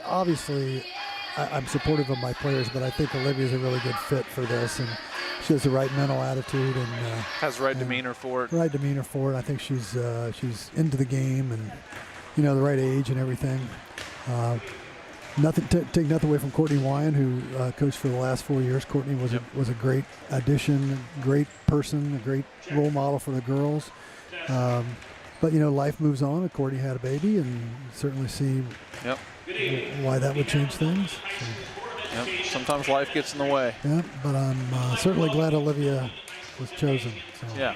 Obviously, I'm supportive of my players, but I think Olivia's a really good fit for this, and she has the right mental attitude and has the right demeanor for it. Right demeanor for it. I think she's into the game and the right age and everything. Take nothing away from Courtney Wyan, who coached for the last 4 years. Courtney was a great addition, great person, a great role model for the girls. But life moves on. Courtney had a baby, and certainly see why that would change things. So. Sometimes life gets in the way. Yeah, but I'm certainly glad Olivia was chosen. So. Yeah,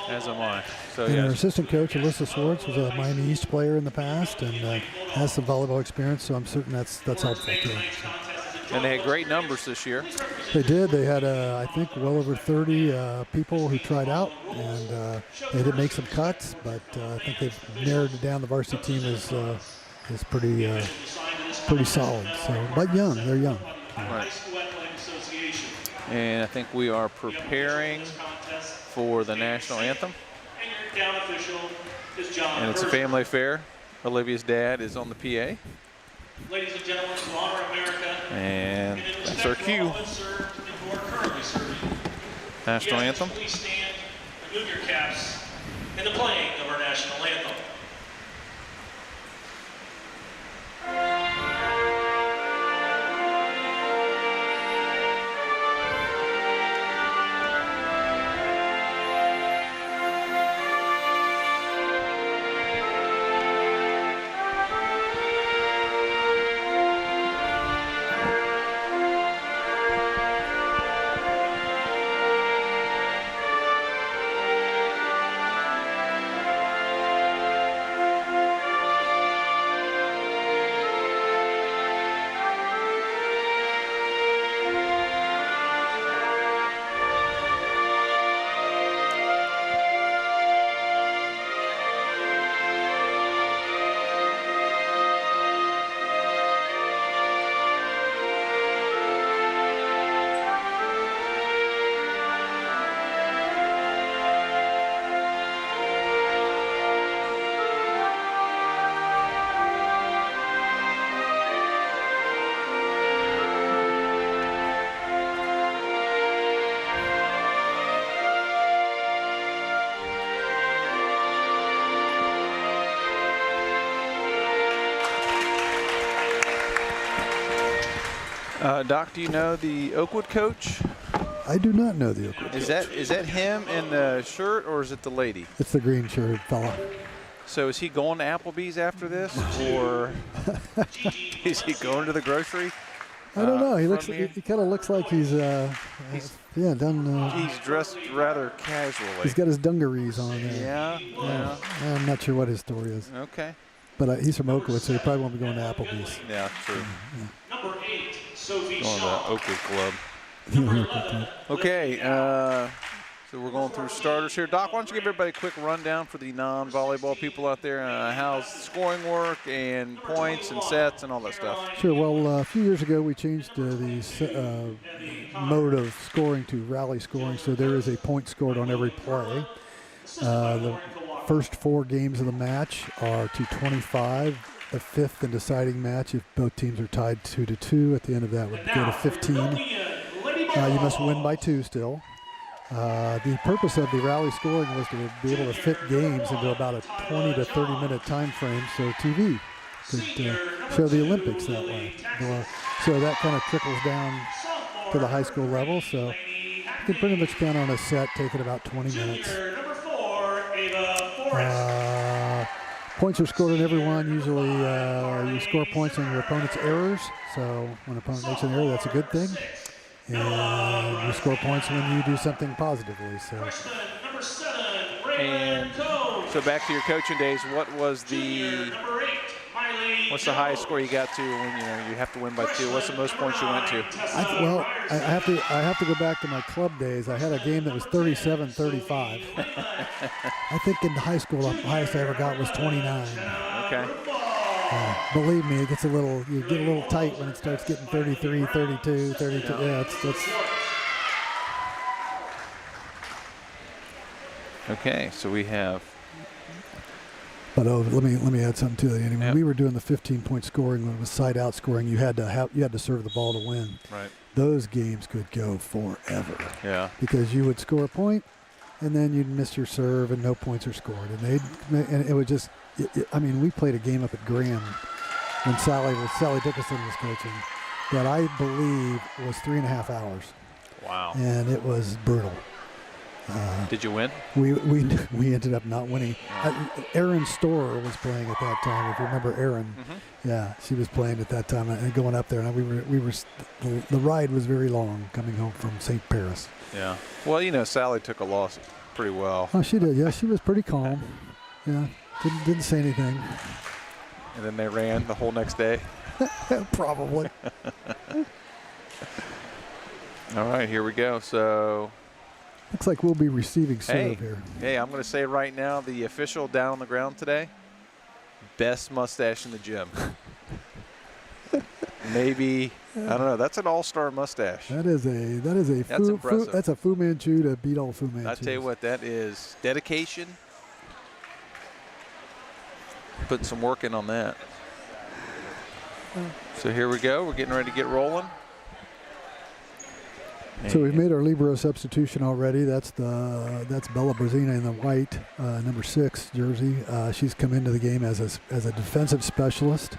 as am I. So, and our assistant coach, Alyssa Swartz, was a Miami East player in the past and has some volleyball experience, so I'm certain that's helpful too. So. And they had great numbers this year. They did. They had, I think, well over 30 people who tried out, and they did make some cuts, but I think they've narrowed it down. The varsity team is pretty solid. So, but young, they're young. Right. And I think we are preparing for the national anthem. And it's a family affair. Olivia's dad is on the PA. Ladies and gentlemen, to honor America. And that's our cue. National anthem. Please stand, remove your caps, in the playing of our national anthem. Doc, do you know the Oakwood coach? I do not know the Oakwood coach. Is that him in the shirt, or is it the lady? It's the green shirt fella. So is he going to Applebee's after this, or is he going to the grocery? I don't know. He kind of looks like he's done. He's dressed rather casually. He's got his dungarees on there. Yeah. I'm not sure what his story is. Okay. But he's from Oakwood, so he probably won't be going to Applebee's. Yeah, true. Number 8, Sophie going to the Oakwood Club. Okay, so we're going through starters here. Doc, why don't you give everybody a quick rundown for the non-volleyball people out there, how's scoring work and points and sets and all that stuff? Sure. Well, a few years ago we changed the mode of scoring to rally scoring, so there is a point scored on every play. The first 4 games of the match are to 25. The 5th and deciding match, if both teams are tied 2-2, at the end of that would go to 15. You must win by 2 still. The purpose of the rally scoring was to be able to fit games into about a 20 to 30 minute time frame, so TV could show the Olympics that way. So that kind of trickles down to the high school level. So you can pretty much count on a set taking about 20 minutes. Points are scored on everyone. Usually you score points on your opponent's errors. So when an opponent makes an error, that's a good thing. And you score points when you do something positively. And so back to your coaching days, what's the highest score you got to when you have to win by 2? What's the most points you went to? I have to go back to my club days. I had a game that was 37-35. I think in high school the highest I ever got was 29. Okay. Believe me, you get a little tight when it starts getting 33, 32, 32. Yeah, it's Okay, so we have But let me add something to that. When Yep. we were doing the 15-point scoring, when it was side-out scoring, you had to serve the ball to win. Right. Those games could go forever. Yeah. Because you would score a point, and then you'd miss your serve, and no points are scored, and it would just. I mean, we played a game up at Graham when Sally Dickinson was coaching that I believe was 3.5 hours. Wow. And it was brutal. Did you win? We ended up not winning. Erin Storer was playing at that time. If you remember Erin, yeah, she was playing at that time and going up there. And the ride was very long coming home from St. Paris. Yeah. Well, Sally took a loss pretty well. Oh, she did. Yeah, she was pretty calm. Yeah, didn't say anything. And then they ran the whole next day. Probably. All right, here we go. So. Looks like we'll be receiving serve here. Hey, I'm going to say right now, the official down on the ground today, best mustache in the gym. Maybe, I don't know, that's an all-star mustache. That's impressive. That's a Fu Manchu to beat all Fu Manchus. I'll tell you what, that is dedication. Putting some work in on that. So here we go. We're getting ready to get rolling. So we've made our libero substitution already. That's Bella Brazina in the white, number 6 jersey. She's come into the game as a defensive specialist.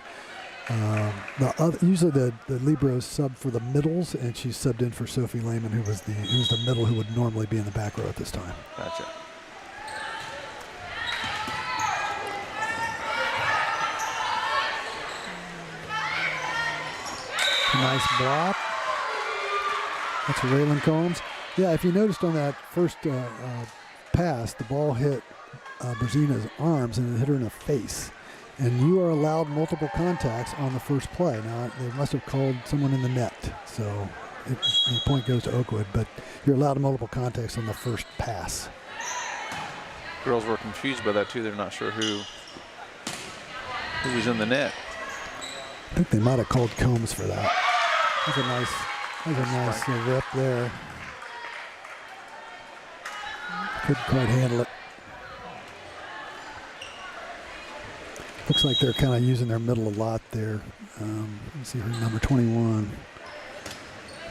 Usually the liberos sub for the middles, and she's subbed in for Sophie Lehman, who's the middle who would normally be in the back row at this time. Gotcha. Nice block. That's Raylan Combs. Yeah, if you noticed on that first pass, the ball hit Brazina's arms and it hit her in the face. And you are allowed multiple contacts on the first play. Now, they must have called someone in the net, so the point goes to Oakwood, but you're allowed multiple contacts on the first pass. Girls were confused by that, too. They're not sure who was in the net. I think they might have called Combs for that. That's a nice rip there. Couldn't quite handle it. Looks like they're kind of using their middle a lot there. Let's see her number 21.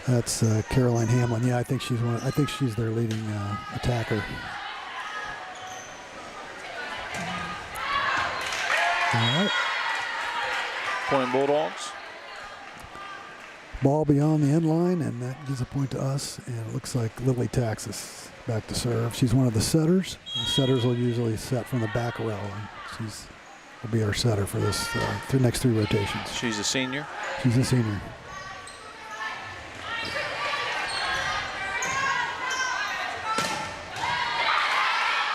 That's Caroline Hamlin. Yeah, I think she's their leading attacker. All right. Point Bulldogs. Ball beyond the end line, and that gives a point to us. And it looks like Lily Taxis back to serve. She's one of the setters. The setters will usually set from the back row. She's will be our setter for this the next 3 rotations. She's a senior. She's a senior.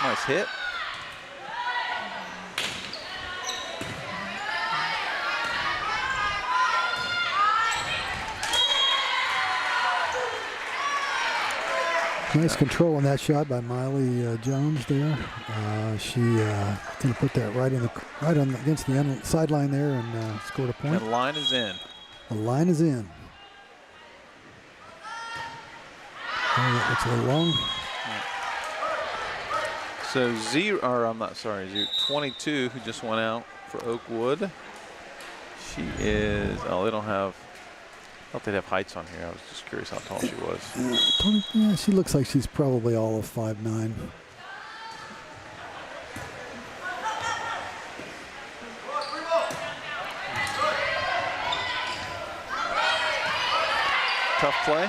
Nice hit. Nice control on that shot by Miley Jones there. She going to put that against the sideline there and scored a point. And the line is in. The line is in. It's a long. So 22 who just went out for Oakwood. She is. Oh, they don't have. I thought they'd have heights on here. I was just curious how tall she was. Yeah, she looks like she's probably all of 5'9". Tough play.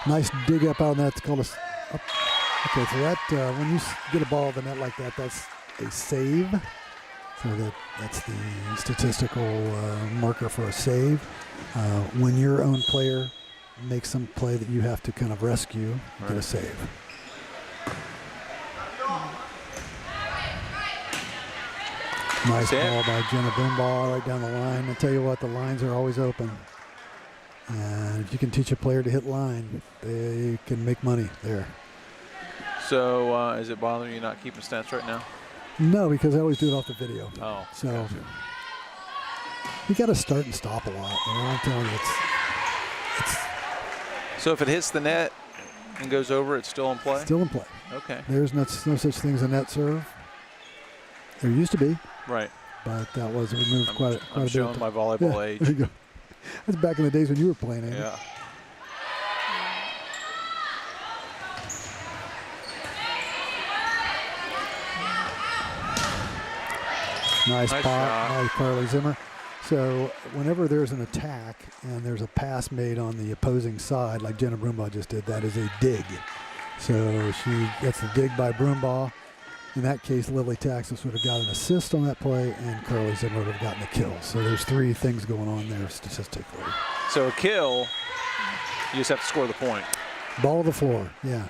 Nice dig up out on that. It's called a. Okay, so that when you get a ball at the net like that, that's a save. So that's the statistical marker for a save. When your own player makes some play that you have to kind of rescue, you get a save. Nice ball by Jenna Boomball right down the line. I tell you what, the lines are always open. And if you can teach a player to hit line, they can make money there. So is it bothering you not keeping stats right now? No, because I always do it off the video. Oh, so gotcha. You got to start and stop a lot. You know, I'm telling you, it's. So if it hits the net and goes over, it's still in play? Still in play. Okay. There's no such thing as a net serve. There used to be, Right. but that was removed quite a I'm bit. showing my volleyball age. There you go. That's back in the days when you were playing, Andy. Yeah. Nice Nice pop shot. by Carly Zimmer. So whenever there's an attack and there's a pass made on the opposing side, like Jenna Broombaugh just did, that is a dig. So she gets the dig by Broombaugh. In that case, Lily Taxis would have got an assist on that play, and Carly Zimmer would have gotten a kill. So there's 3 things going on there statistically. So a kill, you just have to score the point. Ball to the floor. Yeah.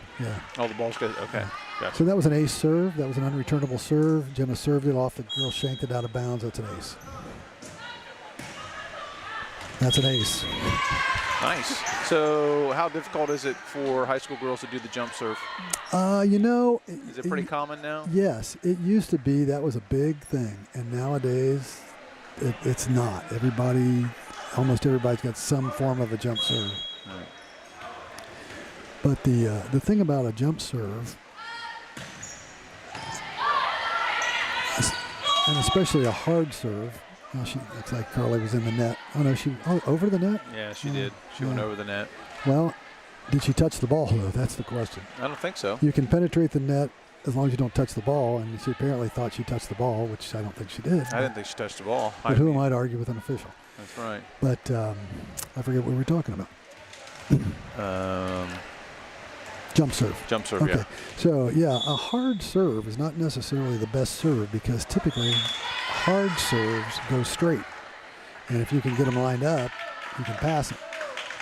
Oh, the ball's good. Okay. Gotcha. So that was an ace serve. That was an unreturnable serve. Jenna served it off. The girl shanked it out of bounds. That's an ace. That's an ace. Nice. So how difficult is it for high school girls to do the jump serve? Is it pretty common now? Yes, it used to be. That was a big thing, and nowadays it's not. Almost everybody's got some form of a jump serve. Right. But the thing about a jump serve, and especially a hard serve. Oh, she looks like Carly was in the net. Oh no, over the net? Yeah, she did. She went over the net. Well, did she touch the ball though? That's the question. I don't think so. You can penetrate the net as long as you don't touch the ball, and she apparently thought she touched the ball, which I don't think she did. I didn't think she touched the ball. But who am I to argue with an official? That's right. But I forget what we were talking about. Jump serve. Jump serve, okay. yeah. So, yeah, a hard serve is not necessarily the best serve because typically hard serves go straight. And if you can get them lined up, you can pass them.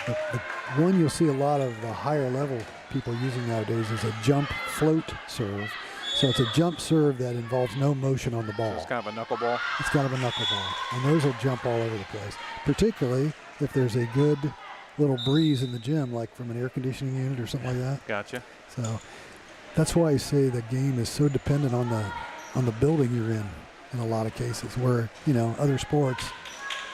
The one you'll see a lot of the higher level people using nowadays is a jump float serve. So it's a jump serve that involves no motion on the ball. So it's kind of a knuckleball. It's kind of a knuckleball. And those will jump all over the place, particularly if there's a good little breeze in the gym, like from an air conditioning unit or something like that. Gotcha. So that's why I say the game is so dependent on the building you're in a lot of cases, where, other sports,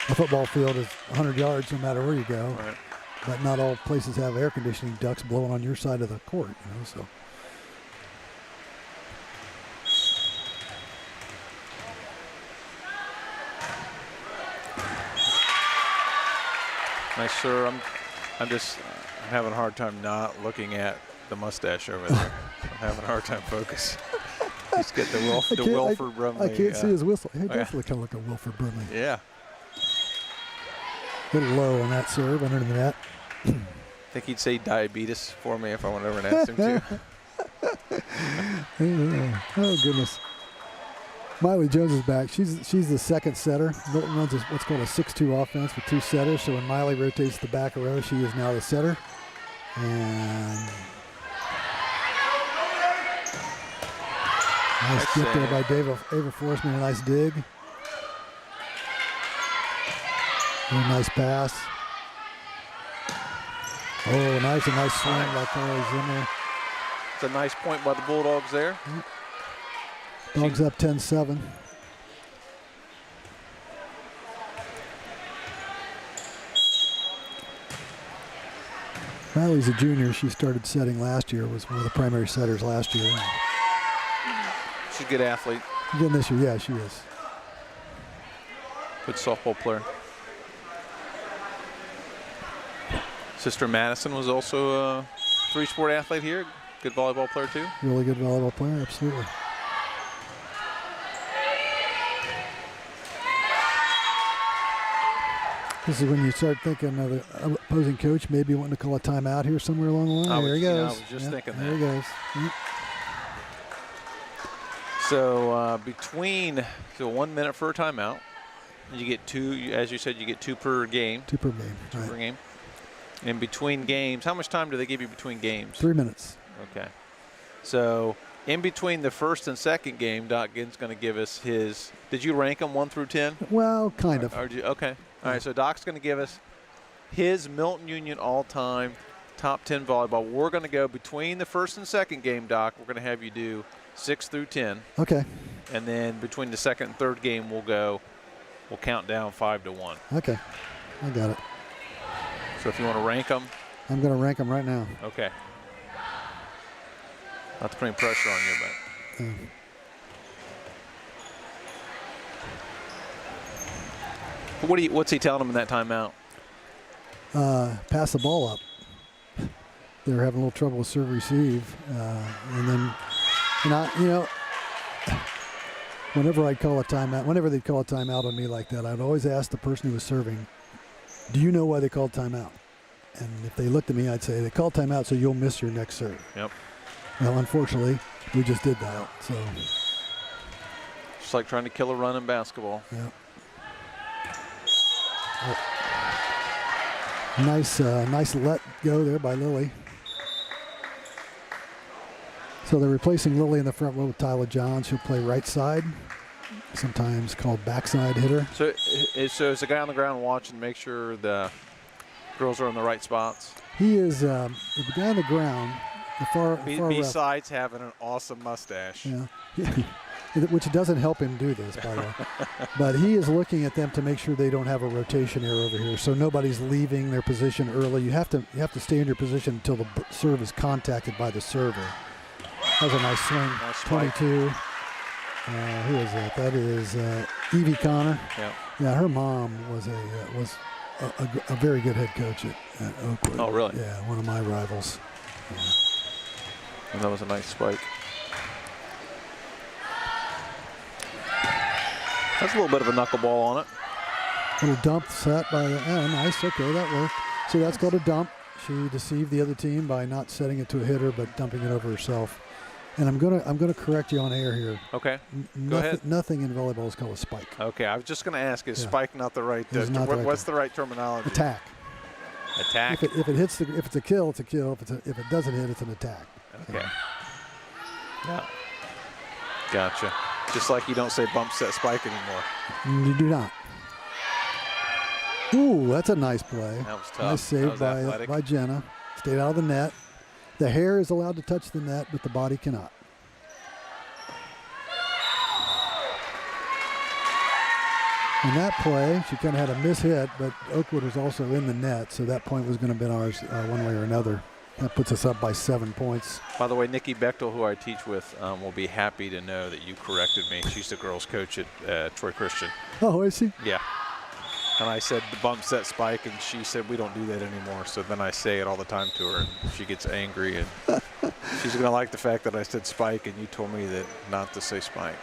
a football field is 100 yards no matter where you go. Right. But not all places have air conditioning ducts blowing on your side of the court, so. Nice, sir. I'm just having a hard time not looking at the mustache over there. I'm having a hard time focus. Just get the Wilford Brumley. I can't see his whistle. He definitely kind of look like a Wilford Brumley. Yeah. A little low on that serve under the net. I think he'd say diabetes for me if I went over and asked him to. Oh, goodness. Miley Jones is back. She's the second setter. Milton runs what's called a 6-2 offense with 2 setters. So when Miley rotates the back row, she is now the setter. And nice get there by Ava Forsman. A nice dig. And a nice pass. Oh, a nice swing by Carly Zimmer. It's a nice point by the Bulldogs there. Dogs up 10-7. Riley's a junior. She started setting last year, was one of the primary setters last year. She's a good athlete. Again this year, yeah, she is. Good softball player. Sister Madison was also a 3-sport athlete here. Good volleyball player too. Really good volleyball player, absolutely. This is when you start thinking of the opposing coach maybe wanting to call a timeout here somewhere along the line. There he goes. I was just thinking that. There he goes. Yep. So so 1 minute for a timeout. You get 2, as you said, you get 2 per game. 2 per game. 2 per game. In between games, how much time do they give you between games? 3 minutes. Okay. So in between the first and second game, Doc Ginn's going to give us his. Did you rank them 1 through 10? Well, kind of. Okay. All right. So Doc's going to give us his Milton-Union all-time top 10 volleyball. We're going to go between the first and second game, Doc. We're going to have you do 6 through 10. Okay. And then between the second and third game, we'll count down 5 to 1. Okay. I got it. So if you want to rank them. I'm going to rank them right now. Okay. Not to put any pressure on you, but. What's he telling them in that timeout? Pass the ball up. They were having a little trouble with serve receive, whenever I'd call a timeout, whenever they'd call a timeout on me like that, I'd always ask the person who was serving, "Do you know why they called timeout?" And if they looked at me, I'd say, "They called timeout so you'll miss your next serve." Yep. Well, unfortunately, we just did that. So. Just like trying to kill a run in basketball. Yep. Oh. Nice let go there by Lily. So they're replacing Lily in the front row with Tyler Johns, who'll play right side, sometimes called backside hitter. So is the guy on the ground watching to make sure the girls are in the right spots? He is the guy on the ground. The far Besides having an awesome mustache. Yeah. Which doesn't help him do this, by the way. But he is looking at them to make sure they don't have a rotation error over here. So nobody's leaving their position early. You have to stay in your position until the serve is contacted by the server. That was a nice swing. Nice 22. Who is that? That is Evie Connor. Yeah. Yeah, her mom was a very good head coach at Oakwood. Oh, really? Yeah, one of my rivals. Yeah. And that was a nice spike. That's a little bit of a knuckleball on it. Little dump set by the, nice, okay, that worked. See, that's called a dump. She deceived the other team by not setting it to a hitter, but dumping it over herself. And I'm gonna correct you on air here. Okay, go ahead. Nothing in volleyball is called a spike. Okay, I was just gonna ask, is spike not the right, what's the right terminology? Attack. Attack? If it hits, if it's a kill, it's a kill. If it doesn't hit, it's an attack. Okay. Yeah. Gotcha. Just like you don't say bump set spike anymore. You do not. Ooh, that's a nice play. That was tough. Nice save by Jenna. Stayed out of the net. The hair is allowed to touch the net, but the body cannot. In that play, she kind of had a mishit, but Oakwood was also in the net, so that point was going to have been ours one way or another. That puts us up by 7 points. By the way, Nikki Bechtel, who I teach with, will be happy to know that you corrected me. She's the girls' coach at Troy Christian. Oh, is she? Yeah. And I said the bump set spike, and she said we don't do that anymore. So then I say it all the time to her, and she gets angry. And she's going to like the fact that I said spike, and you told me that not to say spike.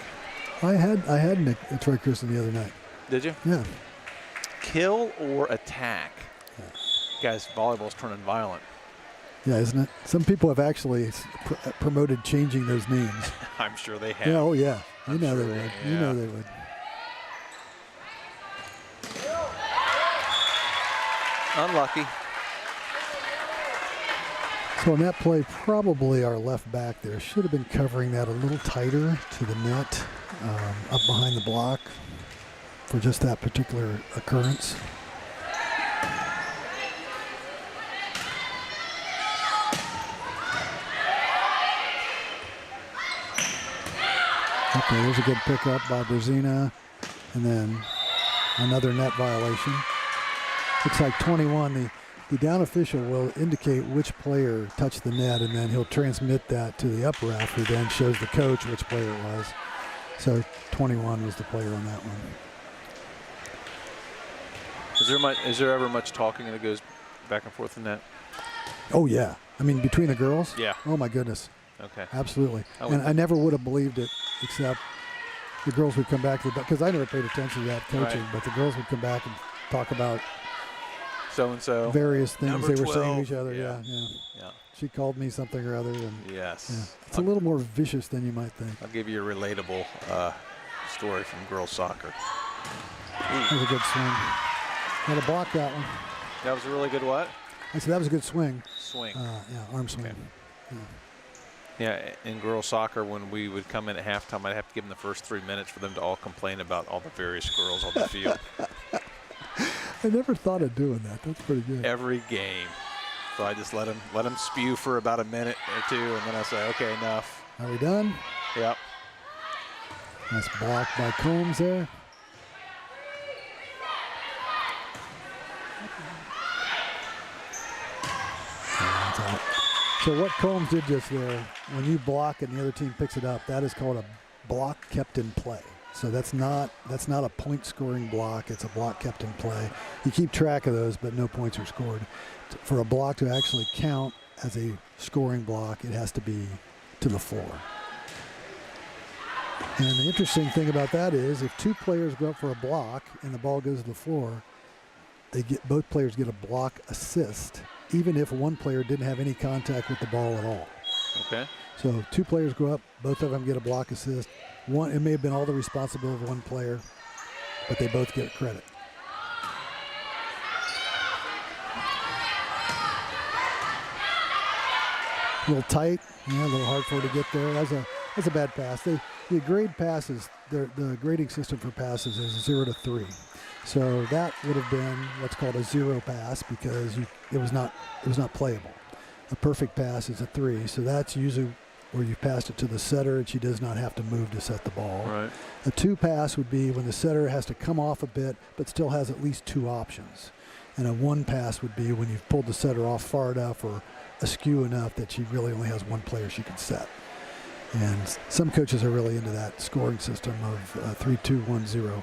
I had Nick at Troy Christian the other night. Did you? Yeah. Kill or attack? Yeah. Guys, volleyball's turning violent. Yeah, isn't it? Some people have actually promoted changing those names. I'm sure they have. Yeah, oh yeah. You know sure they would. Yeah. You know they would. Unlucky. So in that play, probably our left back there should have been covering that a little tighter to the net, up behind the block for just that particular occurrence. Okay, there's a good pickup by Brazina, and then another net violation. Looks like 21. The down official will indicate which player touched the net, and then he'll transmit that to the up ref, who then shows the coach which player it was. So 21 was the player on that one. Is there ever much talking that goes back and forth in that? Oh yeah, I mean between the girls. Yeah. Oh my goodness. Okay. Absolutely. And I never would have believed it, except the girls would come back to because I never paid attention to that coaching, right. but the girls would come back and talk about so-and-so. various things Number they were 12. saying to each other. Yeah. Yeah. She called me something or other. And yes. Yeah. It's a little more vicious than you might think. I'll give you a relatable story from girls soccer. That was a good swing. Got to block that one. That was a really good what? I said that was a good swing. Swing. Yeah, arm swing. Okay. Yeah, in girls soccer, when we would come in at halftime, I'd have to give them the first 3 minutes for them to all complain about all the various girls on the field. I never thought of doing that. That's pretty good. Every game. So I just let them spew for about a minute or two, and then I say, okay, enough. Are we done? Yep. Nice block by Combs there. So what Combs did just there, when you block and the other team picks it up, that is called a block kept in play. So that's not a point scoring block. It's a block kept in play. You keep track of those, but no points are scored. For a block to actually count as a scoring block, it has to be to the floor. And the interesting thing about that is if two players go up for a block and the ball goes to the floor, both players get a block assist, even if one player didn't have any contact with the ball at all. Okay. So two players go up, both of them get a block assist. It may have been all the responsibility of one player, but they both get credit. A little tight, a little hard for her to get there. That's a bad pass. The grade passes, the grading system for passes is 0 to 3. So that would have been what's called a 0 pass because it was not playable. A perfect pass is a 3, so that's usually where you passed it to the setter and she does not have to move to set the ball. Right. A 2 pass would be when the setter has to come off a bit but still has at least 2 options. And a 1 pass would be when you've pulled the setter off far enough or askew enough that she really only has 1 player she can set. And some coaches are really into that scoring system of 3-2-1-0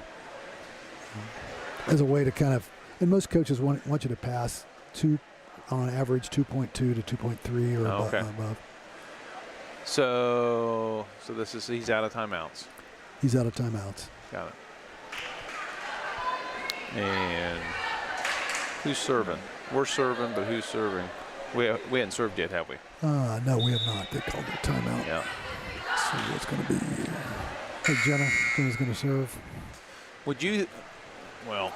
as a way to kind of, and most coaches want you to pass on average 2.2 to 2.3 or above. So he's out of timeouts. He's out of timeouts. Got it. And who's serving? We're serving, but who's serving? We hadn't served yet, have we? No, we have not. They called it a timeout. Yeah. Let's see what's going to be. Hey, Jenna's going to serve. Would you? Well,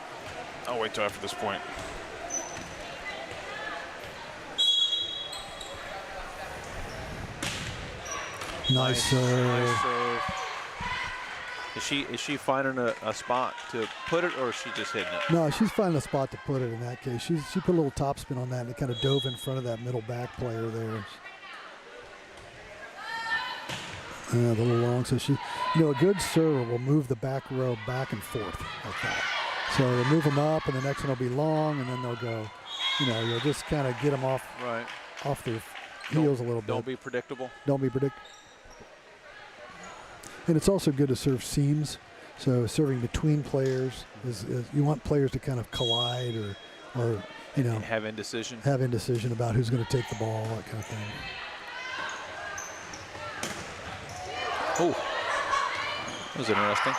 I'll wait till after this point. Nice serve. Is she finding a spot to put it, or is she just hitting it? No, she's finding a spot to put it in that case. She put a little topspin on that, and it kind of dove in front of that middle back player there. A little long. So a good server will move the back row back and forth like that. So they'll move them up, and the next one will be long, and then they'll go. You'll just kind of get them off their heels a little bit. Don't be predictable. Don't be predictable. And it's also good to serve seams. So serving between players is you want players to kind of collide or have indecision. Have indecision about who's going to take the ball, that kind of thing. Oh, that was interesting.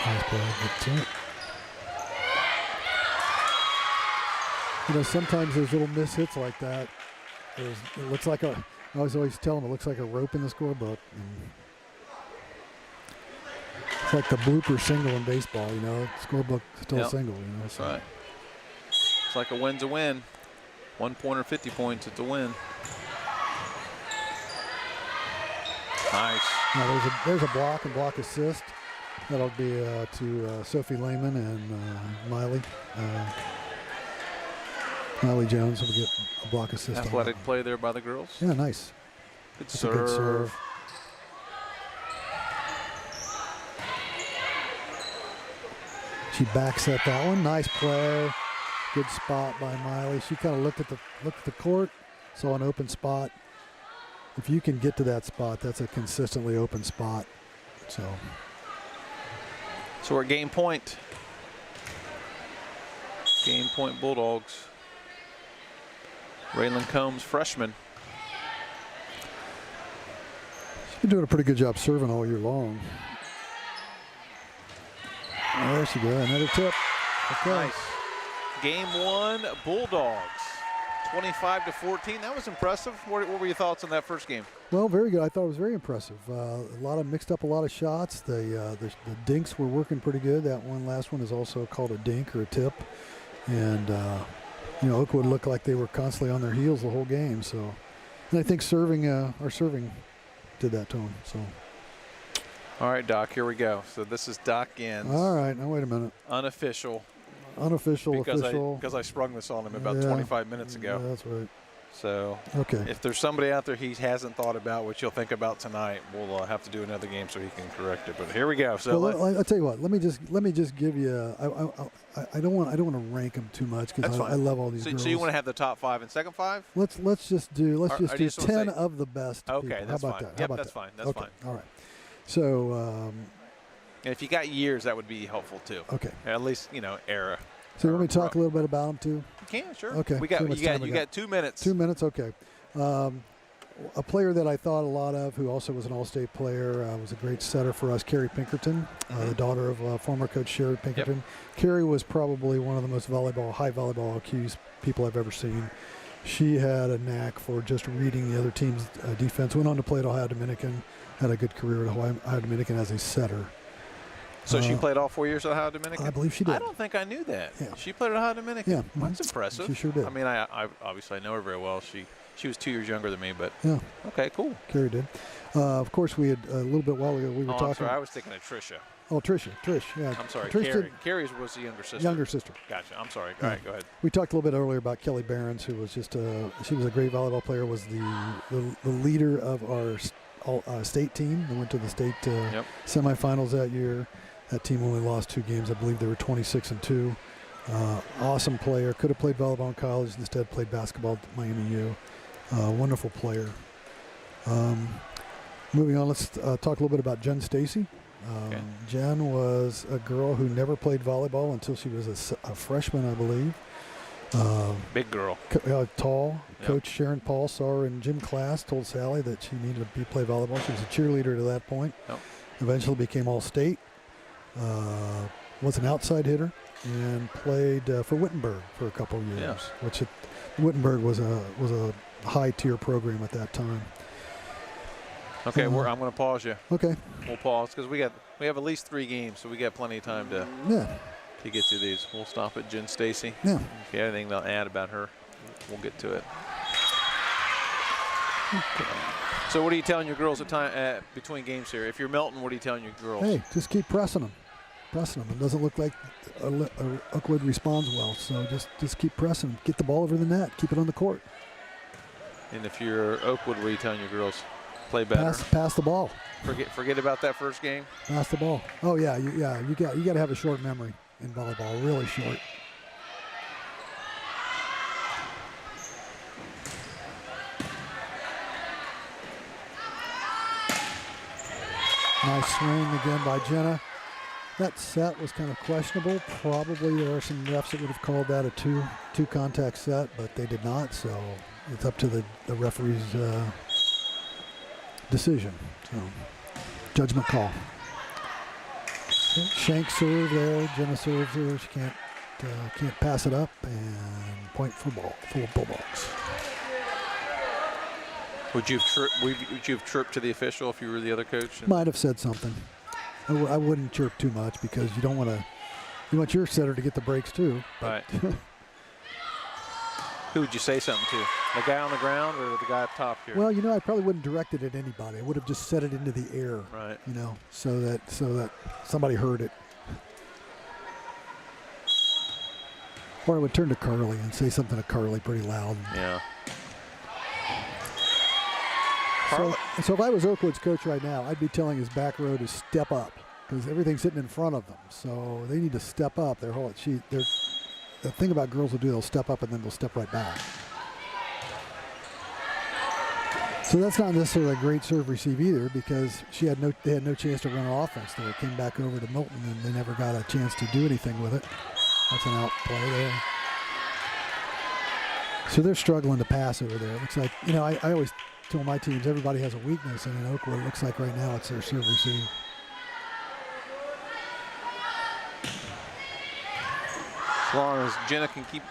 Nice play. Good team. Sometimes there's little mishits like that. It looks like I always tell them it looks like a rope in the scorebook. It's like the blooper single in baseball, Scorebook still a single, That's right. It's like a win's a win. 1 point or 50 points, it's a win. Nice. Now there's a block and block assist. That'll be to Sophie Lehman and Miley. Miley Jones will get a block assist. Athletic play there by the girls. Yeah, nice. Good serve. A good serve. She backs at that one. Nice play. Good spot by Miley. She kind of looked at the court, saw an open spot. If you can get to that spot, that's a consistently open spot. So we're at game point. Game point Bulldogs. Raylan Combs, freshman. She's been doing a pretty good job serving all year long. There she goes, another tip. Okay. Nice. Game 1, Bulldogs, 25-14. That was impressive. What were your thoughts on that first game? Well, very good. I thought it was very impressive. Mixed up a lot of shots. The dinks were working pretty good. That last one is also called a dink or a tip. And Oakwood looked like they were constantly on their heels the whole game. So, and I think our serving did that to them. So. All right, Doc, here we go. So this is Doc Gins. All right, now wait a minute. Unofficial. Official. Because I sprung this on him about 25 minutes ago. Yeah, that's right. So Okay. if there's somebody out there he hasn't thought about, which he'll think about tonight, we'll have to do another game so he can correct it. But here we go. So well, I'll tell you what. Let me just give you. I don't want to rank them too much because I love all these girls. So you want to have the top 5 and second 5? Let's just do 10 of the best. Okay, people. that's How about fine. that? Yep, that's fine. That's fine. All right. So. And if you got years, that would be helpful too. Okay. At least era. So you want me to talk a little bit about them too? You can, sure. Okay. You got 2 minutes. 2 minutes. Okay. A player that I thought a lot of, who also was an All-State player, was a great setter for us, Carrie Pinkerton, the daughter of former coach Sherry Pinkerton. Yep. Carrie was probably one of the most high volleyball IQs people I've ever seen. She had a knack for just reading the other team's defense. Went on to play at Ohio Dominican, had a good career at Ohio Dominican as a setter. So she played all 4 years at Ohio Dominican? I believe she did. I don't think I knew that. Yeah. She played at Ohio Dominican? Yeah. That's impressive. She sure did. I mean, I obviously know her very well. She was 2 years younger than me, but yeah. Okay, cool. Carrie did. Of course, we had a little bit while ago, we were talking. I'm sorry, I was thinking of Trisha. Oh, Trish, yeah. I'm sorry, Trish Carrie was the younger sister. Younger sister. Gotcha. I'm sorry. All right, go ahead. We talked a little bit earlier about Kelly Behrens, who was she was a great volleyball player, was the leader of our state team. They went to the state semifinals that year. That team only lost 2 games. I believe they were 26-2. Awesome player. Could have played volleyball in college. Instead, played basketball at Miami U. Wonderful player. Moving on, let's talk a little bit about Jen Stacy. Jen was a girl who never played volleyball until she was a freshman, I believe. Big girl. Tall. Yep. Coach Sharon Paul saw her in gym class, told Sally that she needed to play volleyball. She was a cheerleader to that point. Yep. Eventually became All-State. Was an outside hitter and played for Wittenberg for a couple of years, which Wittenberg was a high-tier program at that time. Okay, I'm going to pause you. Okay. We'll pause because we have at least 3 games, so we got plenty of time to get through these. We'll stop at Jen Stacy. Yeah. If you have anything to add about her, we'll get to it. Okay. So what are you telling your girls between games here? If you're Milton, what are you telling your girls? Hey, just keep pressing them. It doesn't look like Oakwood responds well, so just keep pressing. Get the ball over the net. Keep it on the court. And if you're Oakwood, what are you telling your girls? Play better. Pass the ball. Forget about that first game. Pass the ball. Oh yeah, you got to have a short memory in volleyball, really short. Nice swing again by Jenna. That set was kind of questionable. Probably there are some refs that would have called that a two contact set, but they did not. So it's up to the referee's decision. So judgment call. Shank serve there. Jenna serves there. She can't pass it up, and point for Bulldogs. Would you have chirped to the official if you were the other coach? Might have said something. I wouldn't chirp too much because you don't want to. You want your setter to get the breaks too. Right. Who would you say something to? The guy on the ground or the guy up top here? Well, I probably wouldn't direct it at anybody. I would have just set it into the air. Right. So that somebody heard it. Or I would turn to Carly and say something to Carly pretty loud. Yeah. So if I was Oakwood's coach right now, I'd be telling his back row to step up because everything's sitting in front of them. So they need to step up. The thing about girls will do, they'll step up and then they'll step right back. So that's not necessarily a great serve receive either because they had no chance to run an offense there. It came back over to Milton and they never got a chance to do anything with it. That's an out play there. So they're struggling to pass over there. It looks like, I always tell my teams everybody has a weakness, and in Oakwood it looks like right now it's their serve receive. As long as Jenna can keep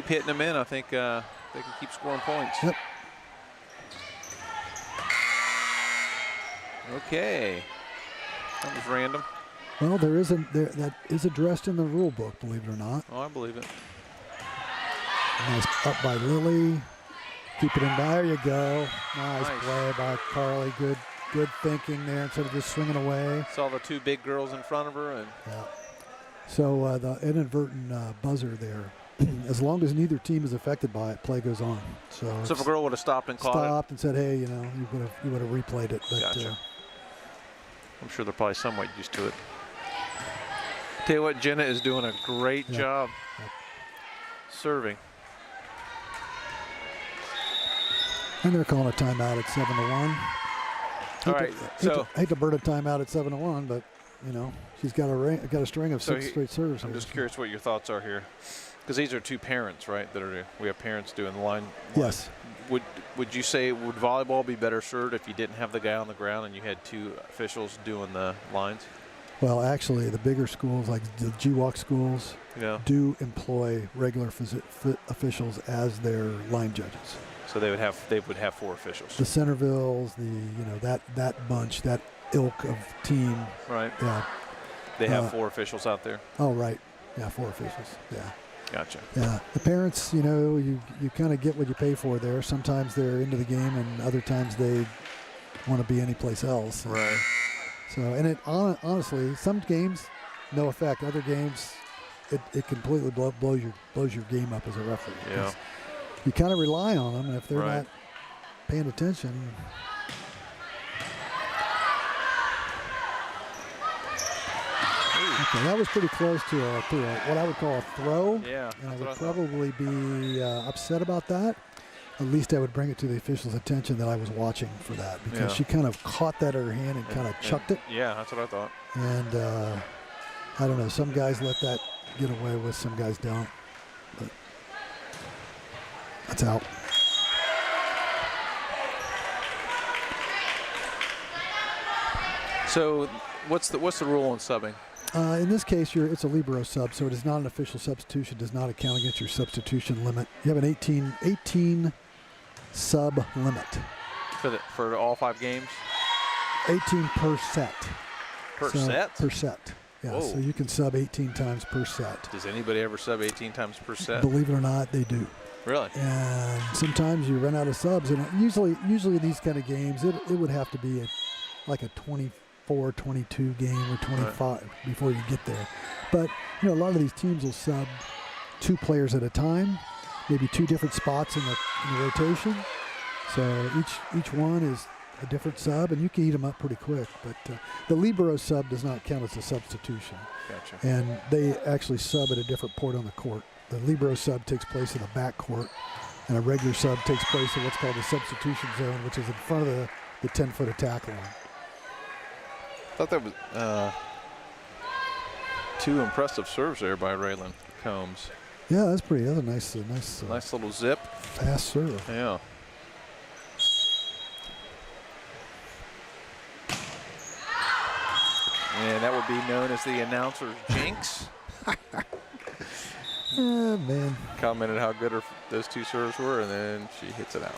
hitting them in, I think they can keep scoring points. Yep. Okay. That was random. Well, that is addressed in the rule book, believe it or not. Oh, I believe it. Nice up by Lily. Keep it in. There you go. Nice play by Carly. Good thinking there instead of just swinging away. Saw the 2 big girls in front of her. Yeah. So the inadvertent buzzer there as long as neither team is affected by it, play goes on. So if a girl would have stopped and caught stopped and said, hey, you would have replayed it. But, Gotcha. I'm sure they're probably somewhat used to it. Tell you what, Jenna is doing a great job serving. And they're calling a timeout at 7-1. All right, hate to burn a timeout at 7-1, but she's got a string of 6 straight serves. I'm just curious what your thoughts are here, because these are 2 parents, right? We have parents doing the line. Yes. Would you say would volleyball be better served if you didn't have the guy on the ground and you had 2 officials doing the lines? Well, actually, the bigger schools, like the GWalk schools, do employ regular officials as their line judges. So they would have 4 officials. The Centervilles, that bunch, that ilk of team. Right. Yeah. They have 4 officials out there. Oh, right. Yeah, 4 officials. Yeah. Gotcha. Yeah. The parents, you kind of get what you pay for there. Sometimes they're into the game, and other times they want to be anyplace else. Right. So, and honestly, some games, no effect. Other games, it completely blows your game up as a referee. Yeah. You kind of rely on them, and if they're not paying attention. Okay, that was pretty close to what I would call a throw. Yeah. And I would probably be upset about that. At least I would bring it to the official's attention that I was watching for that, because she kind of caught that in her hand and kind of chucked it. Yeah, that's what I thought. And I don't know, some guys let that get away with, some guys don't. But that's out. So what's the rule on subbing? In this case, it's a libero sub, so it is not an official substitution, does not account against your substitution limit. You have an 18 sub limit. For all 5 games? 18 per set. Per set? Per set. Yeah, Whoa. So you can sub 18 times per set. Does anybody ever sub 18 times per set? Believe it or not, they do. Really? And sometimes you run out of subs, and usually these kind of games, it would have to be like a 24, 22 game or 25 before you get there. But a lot of these teams will sub 2 players at a time, maybe 2 different spots in the rotation. So each one is a different sub, and you can eat them up pretty quick. But the libero sub does not count as a substitution. Gotcha. And they actually sub at a different port on the court. The libero sub takes place in the back court, and a regular sub takes place in what's called the substitution zone, which is in front of the 10-foot attack line. I thought that was 2 impressive serves there by Raylan Combs. Yeah, that's a nice little zip. Fast serve. Yeah. And that would be known as the announcer's jinx. Oh, man. Commented how good those 2 serves were, and then she hits it out.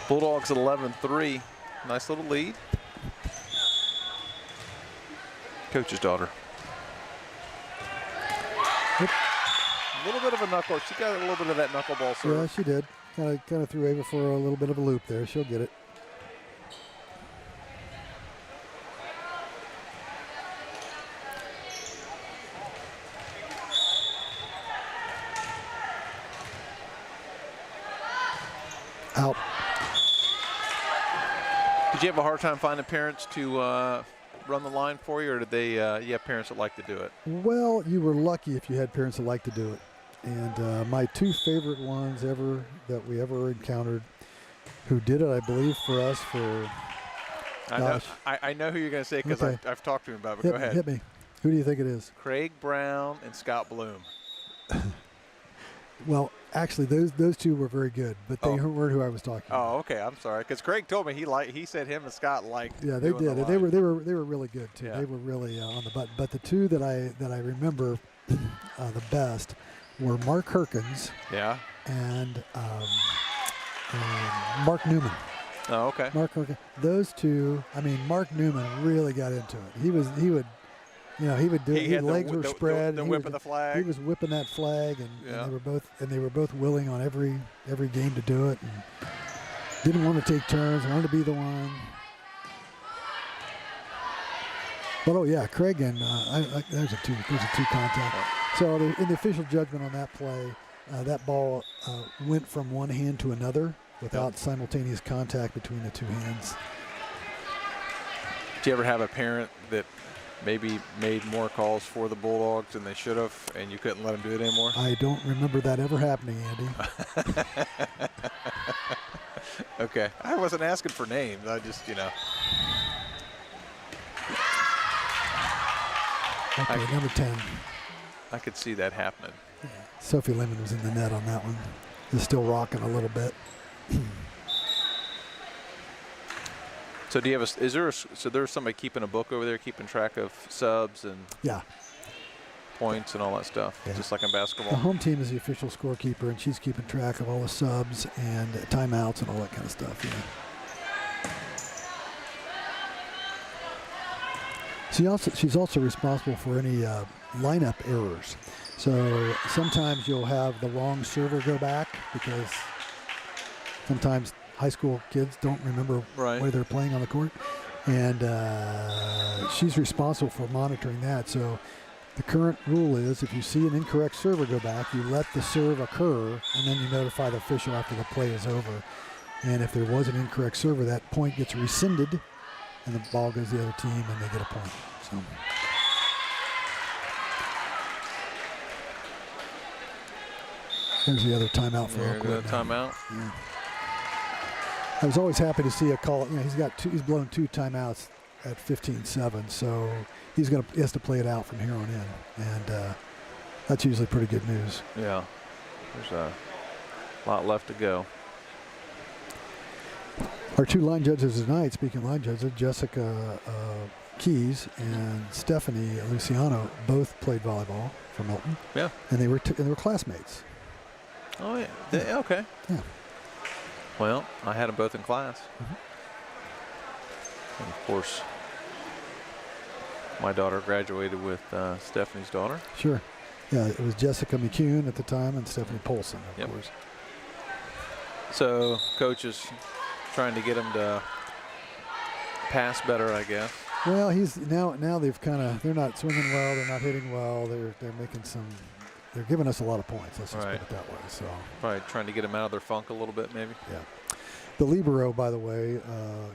Bulldogs at 11-3. Nice little lead. Coach's daughter. A little bit of a knuckle. She got a little bit of that knuckleball serve. Yeah, she did. Kind of threw Ava for a little bit of a loop there. She'll get it. Out. Did you have a hard time finding parents to run the line for you, or did they? You have parents that like to do it? Well, you were lucky if you had parents that like to do it. And my 2 favorite ones that we ever encountered, who did it, I believe, for us for. I know who you're going to say, because I've talked to him about it. But go ahead. Hit me. Who do you think it is? Craig Brown and Scott Bloom. Well, actually, those 2 were very good, but they weren't who I was talking about. Oh, okay. I'm sorry, because Craig told me he said him and Scott liked. Yeah, they did. They were really good too. Yeah. They were really on the button. But the 2 that I remember the best were Mark Herkins. Yeah. And Mark Newman. Oh, okay. Mark Herkins. Those 2. I mean, Mark Newman really got into it. He would do it. His legs were spread. The whip of the flag. He was whipping that flag, and they were both willing on every game to do it, and didn't want to take turns. Wanted to be the one. But Craig and there's a two contact. So in the official judgment on that play, that ball went from one hand to another without simultaneous contact between the two hands. Do you ever have a parent that maybe made more calls for the Bulldogs than they should have, and you couldn't let them do it anymore? I don't remember that ever happening, Andy. Okay. I wasn't asking for names. I just, you know. Okay, number 10. I could see that happening. Yeah. Sophie Lemon was in the net on that one. Is still rocking a little bit. So do you have so there's somebody keeping a book over there, keeping track of subs and points and all that stuff, just like in basketball? The home team is the official scorekeeper, and she's keeping track of all the subs and timeouts and all that kind of stuff. She's also responsible for any lineup errors. So sometimes you'll have the wrong server go back because sometimes high school kids don't remember where they're playing on the court. And she's responsible for monitoring that. So the current rule is if you see an incorrect server go back, you let the serve occur, and then you notify the official after the play is over. And if there was an incorrect server, that point gets rescinded, and the ball goes to the other team, and they get a point. So. There's the other timeout for Oakwood. Timeout. Yeah. I was always happy to see a call. You know, he's blown 2 timeouts at 15-7, so he has to play it out from here on in, and that's usually pretty good news. Yeah, there's a lot left to go. Our 2 line judges tonight, speaking of line judges, Jessica Keys and Stephanie Luciano both played volleyball for Milton. Yeah, and they were classmates. Oh yeah, okay. Yeah. Well, I had them both in class. And of course, my daughter graduated with Stephanie's daughter. Sure. Yeah, it was Jessica McCune at the time and Stephanie Polson, of course. So, coach is trying to get him to pass better, I guess. Well, he's now they've they're not swinging well, they're not hitting well, they're making some. They're giving us a lot of points. Let's just put it that way. So probably trying to get them out of their funk a little bit, maybe. Yeah. The libero, by the way,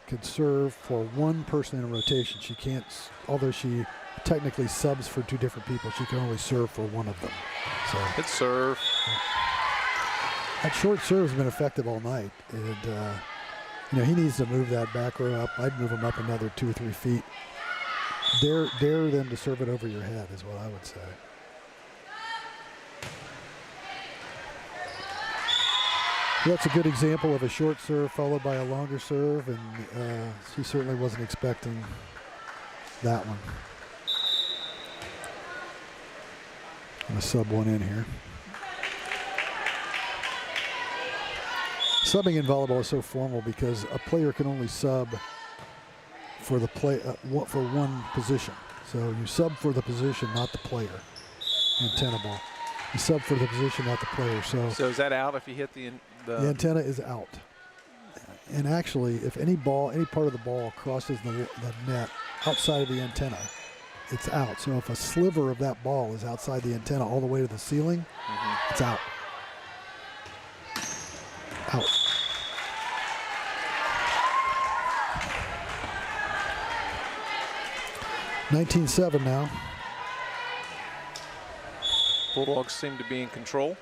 could serve for one person in a rotation. She can't, although she technically subs for 2 different people, she can only serve for one of them. So good serve. That short serve has been effective all night, and you know, he needs to move that back row up. I'd move him up another 2 or 3 feet. Dare them to serve it over your head is what I would say. That's a good example of a short serve followed by a longer serve, and she certainly wasn't expecting that one. I'm going to sub one in here. Subbing in volleyball is so formal because a player can only sub for the for one position. So you sub for the position, not the player. Antenna ball. You sub for the position, not the player. So is that out if you hit the antenna is out. And actually, if any part of the ball crosses the net outside of the antenna, it's out. So if a sliver of that ball is outside the antenna all the way to the ceiling, it's out. Out. (19-7) now. Bulldogs seem to be in control.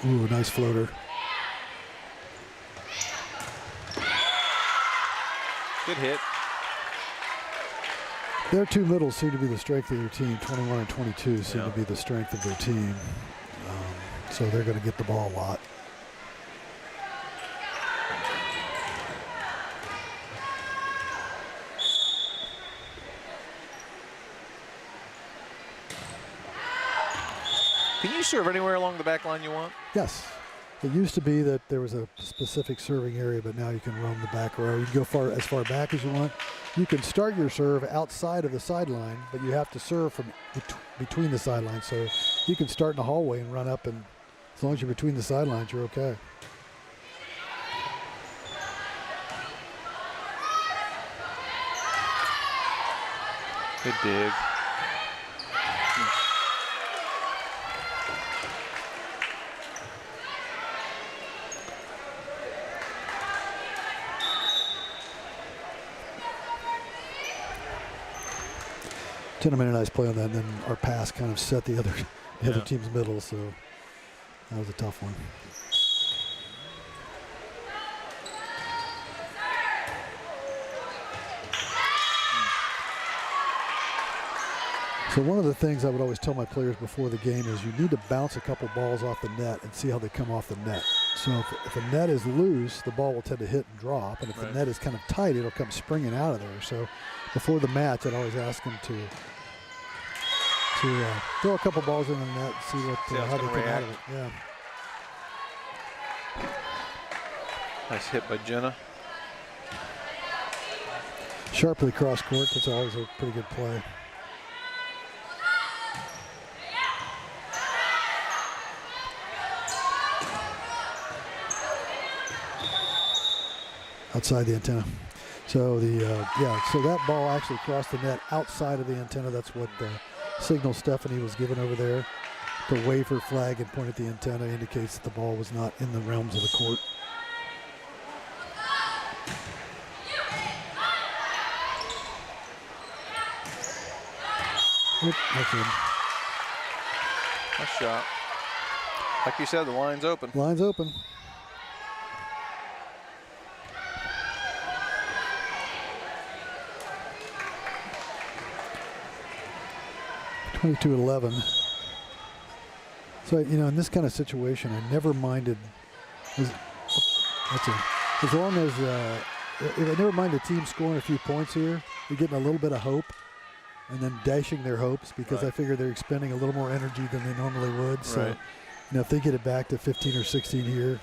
Ooh, nice floater. Good hit. Their 2 middles seem to be the strength of their team. 21 and 22 seem to be the strength of their team. So they're going to get the ball a lot. Can you serve anywhere along the back line you want? Yes. It used to be that there was a specific serving area, but now you can roam the back row. You can go as far back as you want. You can start your serve outside of the sideline, but you have to serve from between the sidelines. So you can start in the hallway and run up, and as long as you're between the sidelines, you're okay. Good dig. Jenna made a nice play on that, and then our pass kind of set the other team's middle, so that was a tough one. So one of the things I would always tell my players before the game is you need to bounce a couple balls off the net and see how they come off the net. So if a net is loose, the ball will tend to hit and drop, and if the net is kind of tight, it'll come springing out of there. So before the match, I'd always ask them to throw a couple balls in the net and see how they come out of it. Yeah. Nice hit by Jenna. Sharply cross court. That's always a pretty good play. Outside the antenna. So so that ball actually crossed the net outside of the antenna. That's what the signal Stephanie was given over there. The wave her flag and point at the antenna indicates that the ball was not in the realms of the court. That's in. Nice shot. Like you said, the line's open. Line's open. .22-11. So, in this kind of situation, I never minded. As long as I never mind the team scoring a few points here, you're getting a little bit of hope, and then dashing their hopes because I figure they're expending a little more energy than they normally would. So, if they get it back to 15 or 16 here,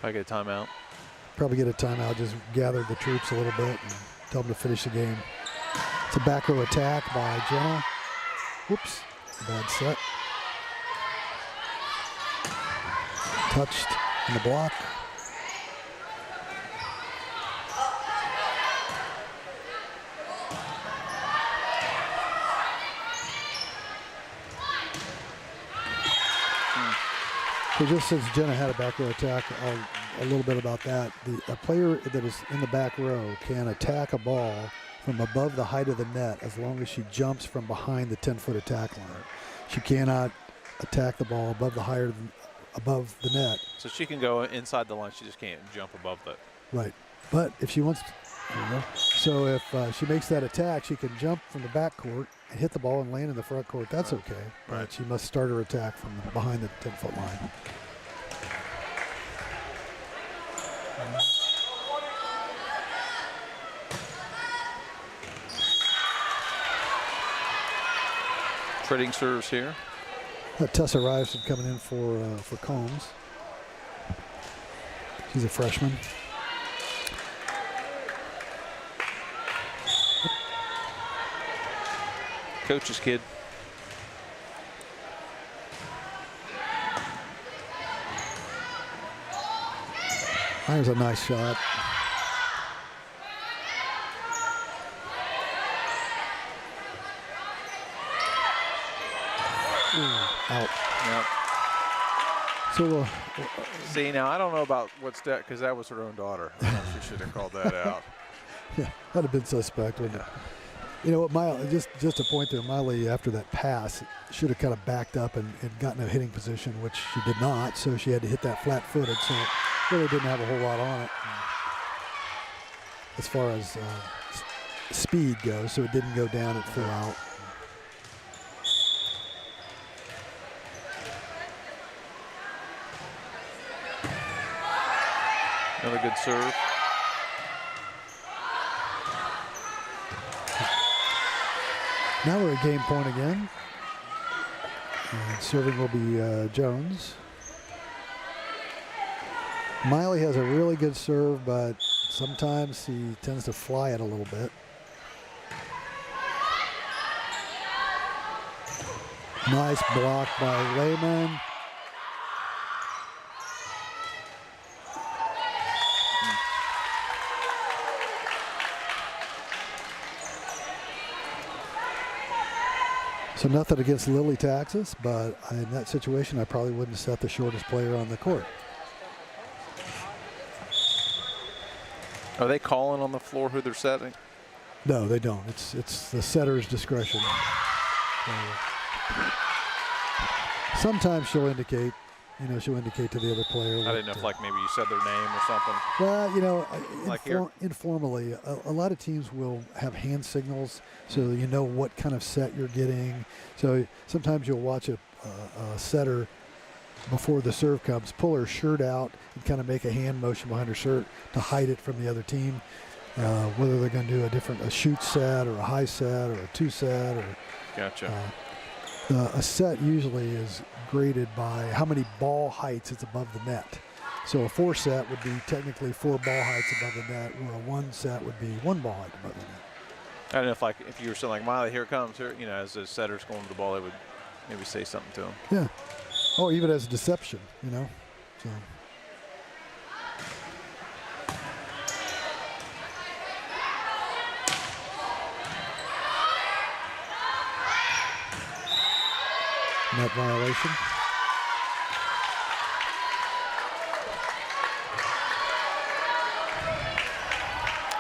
probably get a timeout. Just gather the troops a little bit and tell them to finish the game. It's a back row attack by Jenna. Whoops, bad set. Touched in the block. So just since Jenna had a back row attack, a little bit about that. A player that is in the back row can attack a ball from above the height of the net as long as she jumps from behind the 10-foot attack line. She cannot attack the ball above the net. So she can go inside the line. She just can't jump above that. Right. But if she wants to, so if she makes that attack, she can jump from the back court and hit the ball and land in the front court. That's okay. But she must start her attack from behind the 10-foot line. Trading serves here. Tessa Ryerson coming in for Combs. She's a freshman. Coach's kid. There's a nice shot. Out. Yep. So see, now I don't know about what's that, because that was her own daughter. I don't know if she should have called that out. Yeah, that'd have been suspect, wouldn't it? You know what, Miley, just a point there, Miley, after that pass, should have kind of backed up and gotten a hitting position, which she did not, so she had to hit that flat-footed, so it really didn't have a whole lot on it as far as speed goes, so it didn't go down at full out. Another good serve. Now we're at game point again. And serving will be Jones. Miley has a really good serve, but sometimes he tends to fly it a little bit. Nice block by Lehman. So nothing against Lily Taxis, but in that situation, I probably wouldn't set the shortest player on the court. Are they calling on the floor who they're setting? No, they don't. It's the setter's discretion. Sometimes she'll indicate, she'll indicate to the other player. I didn't know if like maybe you said their name or something. Well, Like here? informally, a lot of teams will have hand signals so you know what kind of set you're getting. So sometimes you'll watch a setter before the serve comes, pull her shirt out and kind of make a hand motion behind her shirt to hide it from the other team. Whether they're going to do a shoot set or a high set or a 2-set or. Gotcha. A set usually is graded by how many ball heights it's above the net. So a 4-set would be technically 4 ball heights above the net, where a 1-set would be 1 ball height above the net. I don't know if you were saying like Miley, here it comes, here, as the setter's going to the ball, they would maybe say something to him. Yeah. Or even as a deception, So. Net violation.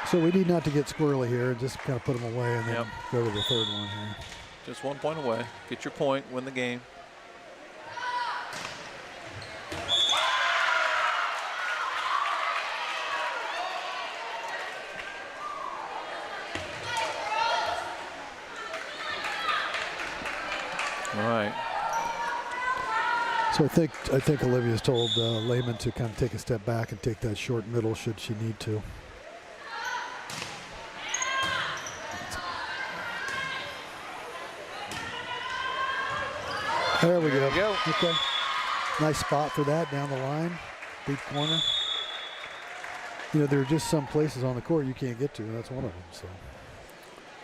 So we need not to get squirrely here and just kind of put them away and then go to the third one here. Just 1 point away. Get your point, win the game. All right. So I think Olivia's told Lehman to kind of take a step back and take that short middle should she need to. There we go. Okay. Nice spot for that down the line, deep corner. There are just some places on the court you can't get to, and that's one of them. So.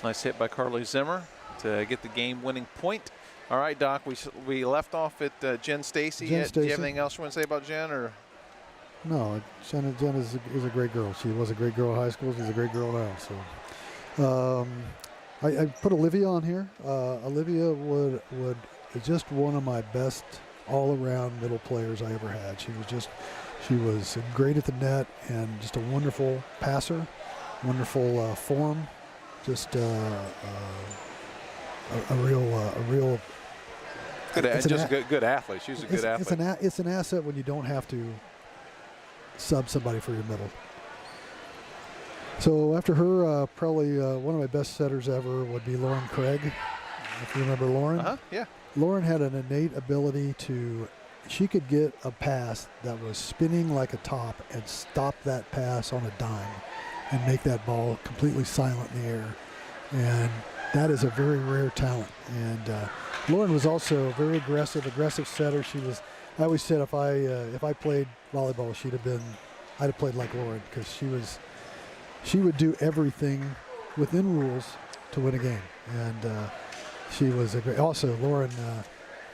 Nice hit by Carly Zimmer to get the game-winning point. All right, Doc, we left off at Jen Stacy. Do you have anything else you want to say about Jen? Or? No, Jen is a great girl. She was a great girl in high school. She's a great girl now. So, I put Olivia on here. Olivia is just one of my best all-around middle players I ever had. She was great at the net and just a wonderful passer, wonderful form, just a real. Good athlete. She's a good athlete. It's an asset when you don't have to sub somebody for your middle. So after her, probably one of my best setters ever would be Lauren Craig. If you remember Lauren. Yeah. Lauren had an innate ability she could get a pass that was spinning like a top and stop that pass on a dime and make that ball completely silent in the air. And that is a very rare talent. And Lauren was also a very aggressive setter. I always said if I played volleyball, I'd have played like Lauren, because she would do everything within rules to win a game. And she was a great. Also, Lauren.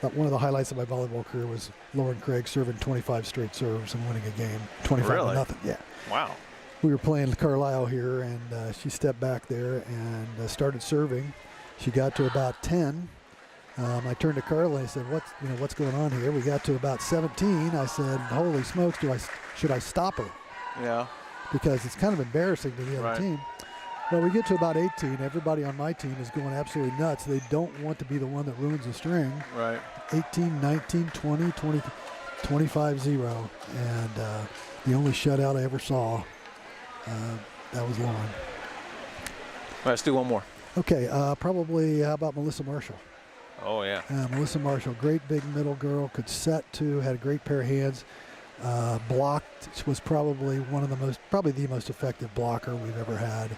One of the highlights of my volleyball career was Lauren Craig serving 25 straight serves and winning a game, 25-0. Yeah. Wow. We were playing Carlisle here, and she stepped back there and started serving. She got to about 10. I turned to Carla and I said, "What's going on here?" We got to about 17. I said, "Holy smokes! Should I stop her?" Yeah. Because it's kind of embarrassing to the other team. Well, we get to about 18. Everybody on my team is going absolutely nuts. They don't want to be the one that ruins the string. Right. 18, 19, 20, 25-0. And the only shutout I ever saw, that was Lauren. All right, let's do one more. Okay, probably how about Melissa Marshall? Oh, yeah. Melissa Marshall, great big middle girl, could set too, had a great pair of hands. Blocked, was probably the most effective blocker we've ever had.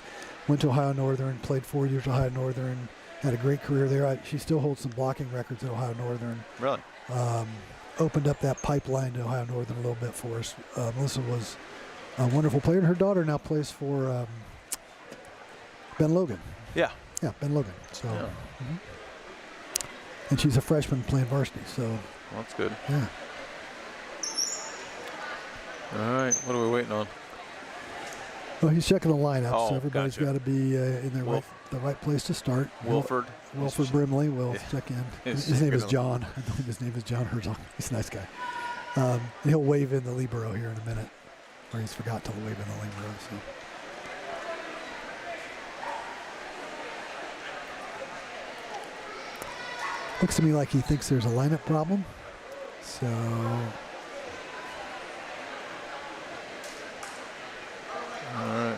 Went to Ohio Northern, played 4 years at Ohio Northern, had a great career there. She still holds some blocking records at Ohio Northern. Really? Opened up that pipeline to Ohio Northern a little bit for us. Melissa was a wonderful player, and her daughter now plays for Ben Logan. Yeah. Yeah, Ben Logan. So, and she's a freshman playing varsity. So well, that's good. Yeah. All right, what are we waiting on? Well, he's checking the lineup, so everybody's gotcha. got to be in the right place to start. Wilford Brimley will check in. His name is John. I think his name is John Herzog. He's a nice guy. He'll wave in the libero here in a minute, or he's forgot to wave in the libero. So. Looks to me like he thinks there's a lineup problem. So All right.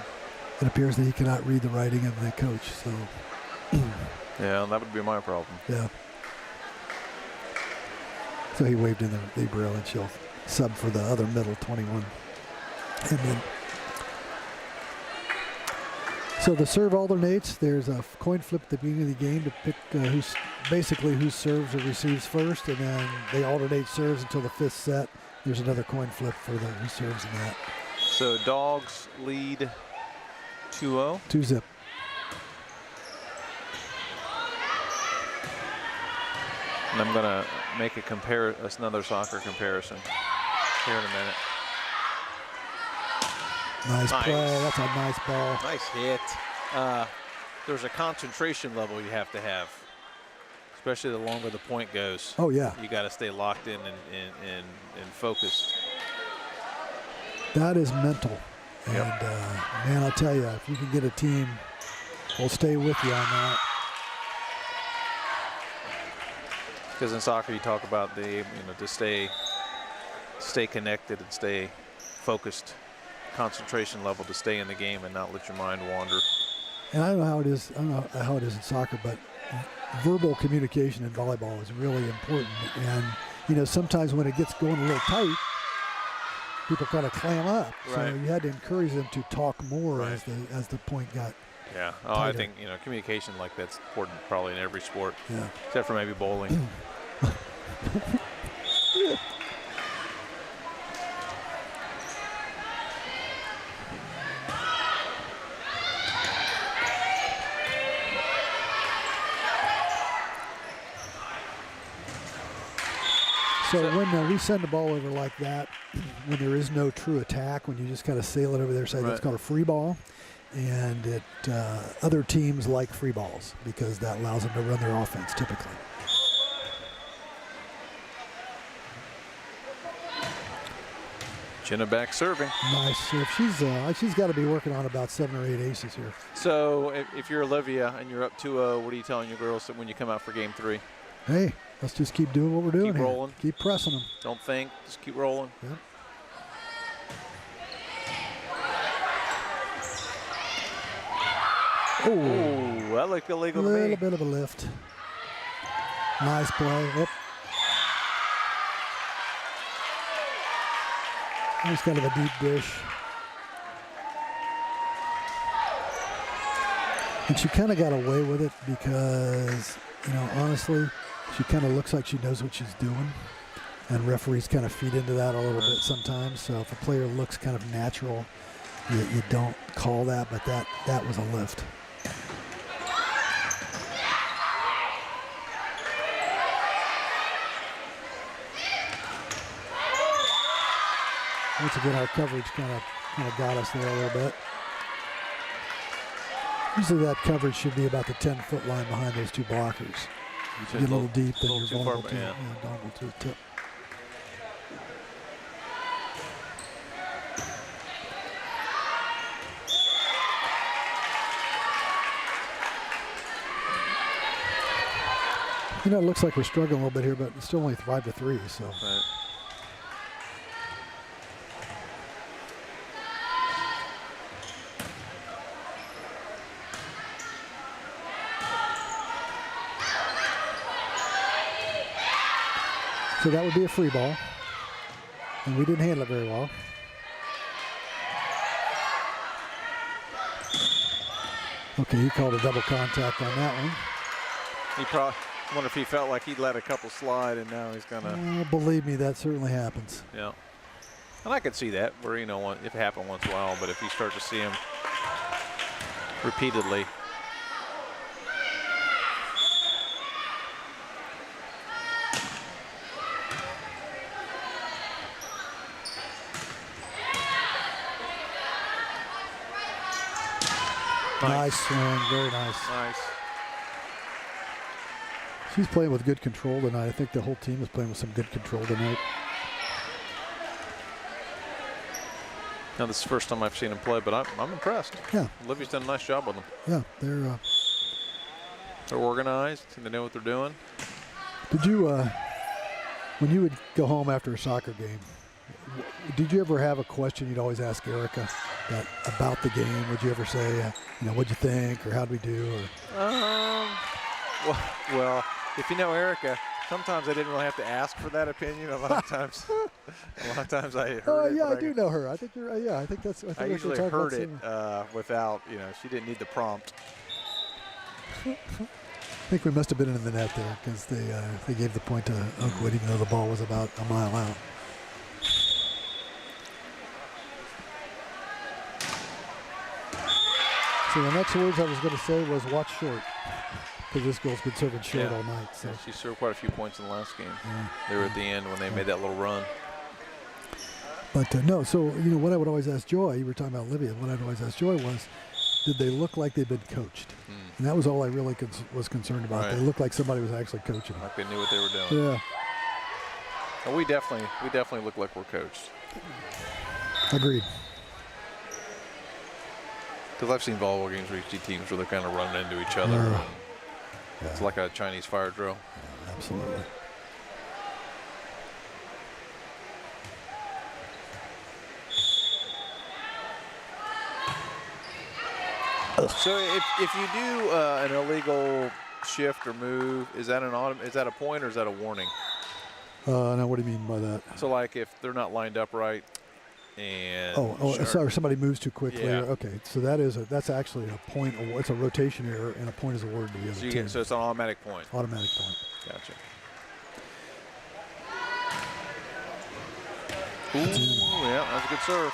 it appears that he cannot read the writing of the coach. So Yeah, that would be my problem. yeah. So he waved in the Braille and she'll sub for the other middle 21. And then so the serve alternates. There's a coin flip at the beginning of the game to pick who serves or receives first, and then they alternate serves until the 5th set. There's another coin flip for the who serves in that. So Dogs lead 2-0. 2-zip. And I'm gonna make another soccer comparison here in a minute. Nice play. That's a nice ball. Nice hit. There's a concentration level you have to have, especially the longer the point goes. Oh yeah. You got to stay locked in and focused. That is mental. And Yep. man, I'll tell you, if you can get a team, we'll stay with you on that. Because in soccer you talk about to stay connected and stay focused, concentration level to stay in the game and not let your mind wander. And I don't know how it is. I don't know how it is in soccer, but verbal communication in volleyball is really important. And sometimes when it gets going a little tight, people kind of clam up. Right. So you had to encourage them to talk more Right. as the point got. Yeah. Oh, tighter. I think communication like that's important probably in every sport, Yeah. except for maybe bowling. So when we send the ball over like that, when there is no true attack, when you just kind of sail it over their side, that's Right. called a free ball. And other teams like free balls because that allows them to run their offense typically. Jenna back serving. Nice serve. She's got to be working on about 7 or 8 aces here. So if you're Olivia and you're up 2-0, what are you telling your girls when you come out for game 3? Hey, let's just keep doing what we're doing Keep here. rolling. Keep pressing them. Don't think, just keep rolling. Yeah. Oh, Ooh, that looked a illegal to little me. bit of a lift. Nice play. Whoop. That was kind of a deep dish. And she kind of got away with it because, honestly, she kind of looks like she knows what she's doing. And referees kind of feed into that a little bit sometimes. So if a player looks kind of natural, you don't call that, but that was a lift. Once again, our coverage kind of got us there a little bit. Usually that coverage should be about the 10-foot line behind those two blockers. If you get a little deep, then you're vulnerable to the tip. It looks like we're struggling a little bit here, but it's still only 5-3, so. Right. So that would be a free ball. And we didn't handle it very well. Okay, he called a double contact on that one. He probably, I wonder if he felt like he'd let a couple slide and now he's gonna. Believe me, that certainly happens. Yeah. And I could see that where, if it happened once in a while, but if you start to see him repeatedly. Nice swing, very nice. Nice. She's playing with good control tonight. I think the whole team is playing with some good control tonight. Now this is the first time I've seen him play, but I'm impressed. Yeah. Olivia's done a nice job with them. Yeah, they're They're organized. They know what they're doing. Did you, when you would go home after a soccer game, did you ever have a question you'd always ask Erica about the game? Would you ever say, what'd you think, or how'd we do? Or? Well, if you know Erica, sometimes I didn't really have to ask for that opinion. A lot of times I heard it. Oh yeah, I do know her. I think you're. I think that's. I usually heard it without. She didn't need the prompt. I think we must have been in the net there because they gave the point to Oakwood, even though the ball was about a mile out. So the next words I was going to say was watch short, because this girl's been serving short all night. So. Yeah, she served quite a few points in the last game. Yeah. They were at the end when they made that little run. But no, so what I would always ask Joy, you were talking about Olivia, what I'd always ask Joy was, did they look like they'd been coached? And that was all I really was concerned about. Right. They looked like somebody was actually coaching them. Like they knew what they were doing. Yeah. Well, we definitely look like we're coached. Agreed. Because I've seen volleyball games where you see teams where they're kind of running into each other. Yeah. It's like a Chinese fire drill. Yeah, absolutely. So if you do an illegal shift or move, is that a point or is that a warning? Now what do you mean by that? So like if they're not lined up right and sorry, somebody moves too quickly. Yeah. Okay, so that's actually a point. It's a rotation error, and a point is awarded to the other team. So it's an automatic point. Automatic point. Gotcha. Ooh, yeah, that's a good serve.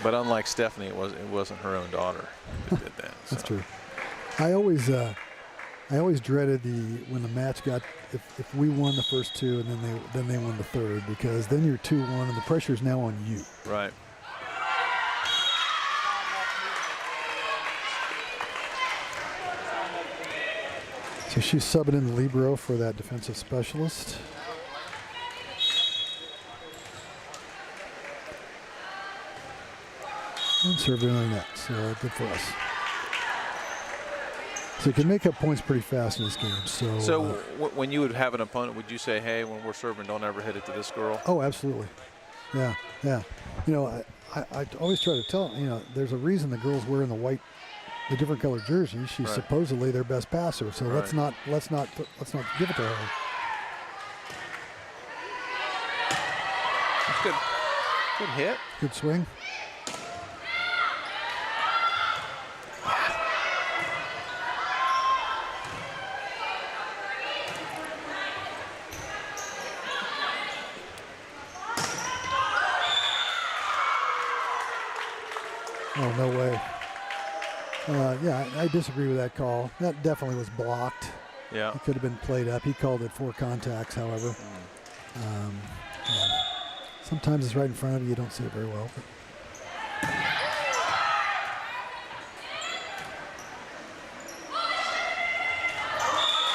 But unlike Stephanie, it wasn't her own daughter that did that. That's true. I always dreaded when the match got if we won the first two and then they won the third, because then you're 2-1 and the pressure's now on you. Right. So she's subbing in the libero for that defensive specialist. And served in the net, so good for us. So you can make up points pretty fast in this game. So when you would have an opponent, would you say, hey, when we're serving, don't ever hit it to this girl? Oh, absolutely. Yeah. I always try to tell them, there's a reason the girls wearing the different colored jerseys. She's supposedly their best passer, so let's not give it to her. That's good. Good hit. Good swing. Oh, no way. I disagree with that call. That definitely was blocked. Yeah. It could have been played up. He called it 4 contacts, however. Sometimes it's right in front of you. You don't see it very well.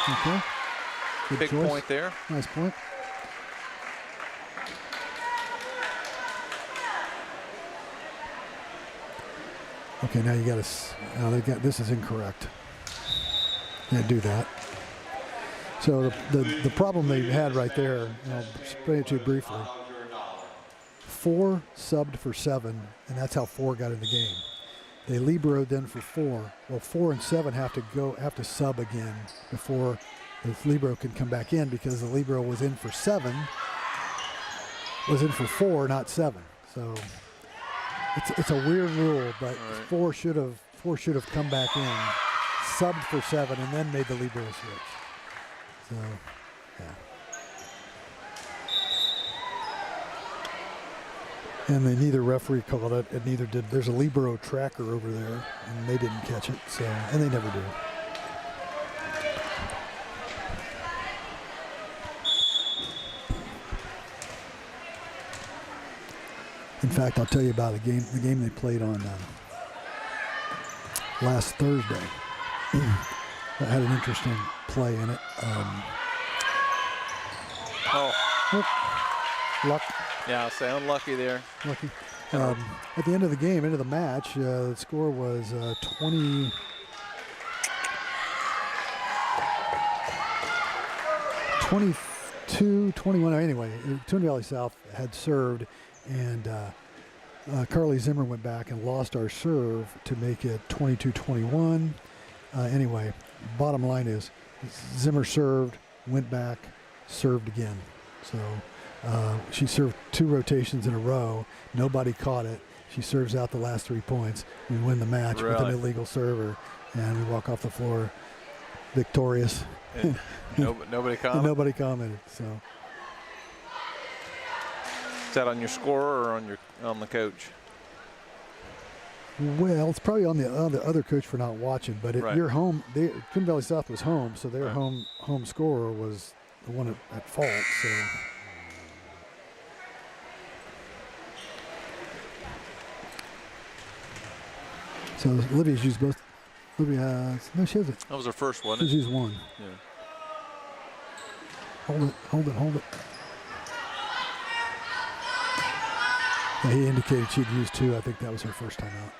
Okay. Good Big choice. point there. Nice point. Okay, now you got to. This is incorrect. Can't do that. So the problem they had right there, I'll explain it to you briefly. 4 subbed for 7, and that's how 4 got in the game. They liberoed then for 4. Well, 4 and 7 have to sub again before the libero can come back in, because the libero was in for 7, was in for 4, not 7. So it's a weird rule, but 4 should have come back in, subbed for 7, and then made the libero switch. So, yeah. And neither referee called it, and neither did. There's a libero tracker over there, and they didn't catch it. So, and they never do. In fact, I'll tell you about the game they played on last Thursday. That had an interesting play in it. Luck. Yeah, I'll say unlucky there. Lucky. At the end of the game, end of the match, the score was 22-21. Anyway, Toonie Valley South had served, and Carly Zimmer went back and lost our serve to make it 22-21. Anyway, bottom line is Zimmer served, went back, served again. So she served 2 rotations in a row. Nobody caught it. She serves out the last 3 points. We win the match with an illegal server, and we walk off the floor victorious. Nobody commented? Nobody commented. So. Is that on your scorer or on the coach? Well, it's probably on the other coach for not watching, but you're home. Toonie Valley South was home, so their home scorer was the one at fault. So Olivia's used both. Olivia, no, she hasn't. That was her first one. She's used one. Yeah. Hold it. Yeah, he indicated she'd used 2. I think that was her first time out.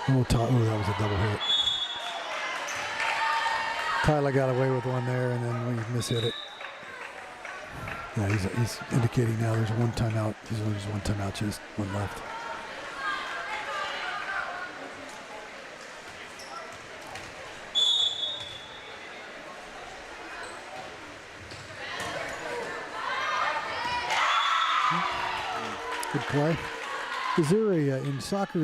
Oh, that was a double hit. Tyler got away with one there, and then we mishit it. Yeah, he's indicating now there's one timeout. He's only used one timeout, just one left. Good play. Is there in soccer,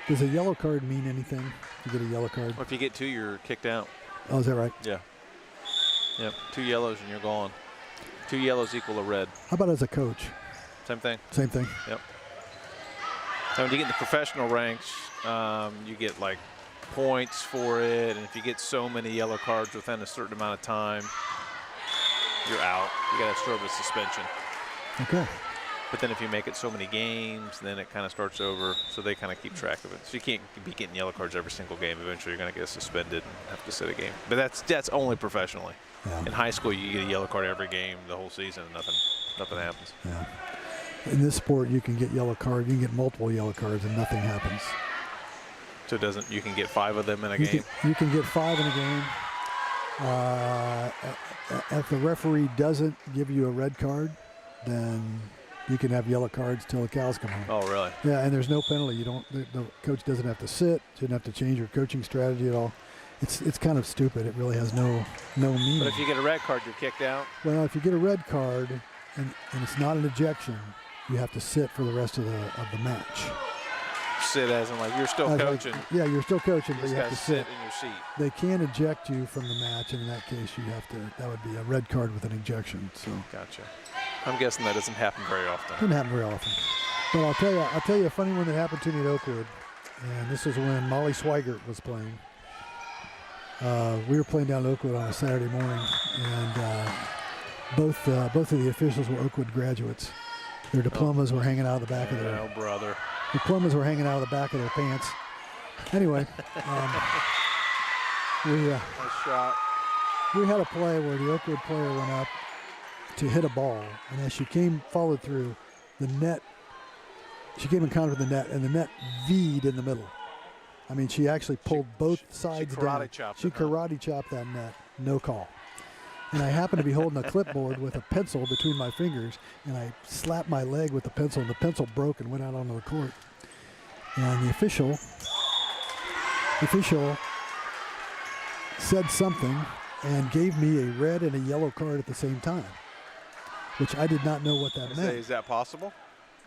does a yellow card mean anything? You get a yellow card? Well, if you get 2, you're kicked out. Oh, is that right? Yeah. Yep. 2 yellows and you're gone. 2 yellows equal a red. How about as a coach? Same thing. Same thing. Yep. So when you get in the professional ranks, you get like points for it, and if you get so many yellow cards within a certain amount of time, you're out. You got to serve a suspension. Okay. But then if you make it so many games, then it kind of starts over, so they kind of keep track of it. So you can't be getting yellow cards every single game. Eventually, you're going to get suspended and have to sit a game. But that's only professionally. Yeah. In high school, you get a yellow card every game the whole season, and nothing happens. Yeah. In this sport, you can get yellow card. You can get multiple yellow cards, and nothing happens. So you can get 5 of them in a game? You can get 5 in a game. If the referee doesn't give you a red card, then you can have yellow cards till the cows come home. Oh, really? Yeah, and there's no penalty. The coach doesn't have to sit. Shouldn't have to change your coaching strategy at all. It's kind of stupid. It really has no meaning. But if you get a red card, you're kicked out? Well, if you get a red card and it's not an ejection, you have to sit for the rest of the match. Sit as in like you're still coaching. Yeah, you're still coaching, but you have to sit in your seat. They can't eject you from the match, and in that case, that would be a red card with an ejection. So. Gotcha. I'm guessing that doesn't happen very often. Doesn't happen very often. But I'll tell you a funny one that happened to me at Oakwood, and this is when Molly Swigert was playing. We were playing down at Oakwood on a Saturday morning, and both of the officials were Oakwood graduates. Their diplomas were hanging out of the back of their. Oh, brother. Diplomas were hanging out of the back of their pants. Anyway, nice shot. We had a play where the Oakwood player went up to hit a ball, and as she followed through, the net, she came in contact with the net, and the net V'd in the middle. I mean, she actually pulled both sides down. She karate chopped that net. No call. And I happened to be holding a clipboard with a pencil between my fingers, and I slapped my leg with the pencil, and the pencil broke and went out onto the court. And the official said something and gave me a red and a yellow card at the same time, which I did not know what that meant. Is that possible?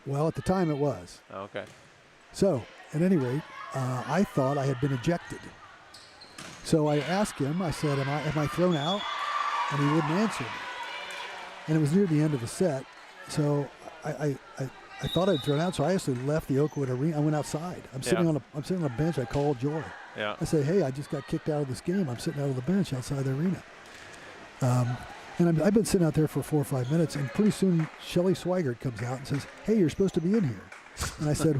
Well, at the time it was. Oh, okay. So, at any rate, I thought I had been ejected. So I asked him, I said, am I thrown out? And he wouldn't answer me. And it was near the end of the set. So I thought I'd thrown out, so I actually left the Oakwood arena. I went outside. I'm sitting on a bench. I called Joy. Yeah. I said, hey, I just got kicked out of this game. I'm sitting out on the bench outside the arena. And I've been sitting out there for 4 or 5 minutes, and pretty soon Shelly Swigert comes out and says, hey, you're supposed to be in here. And I said,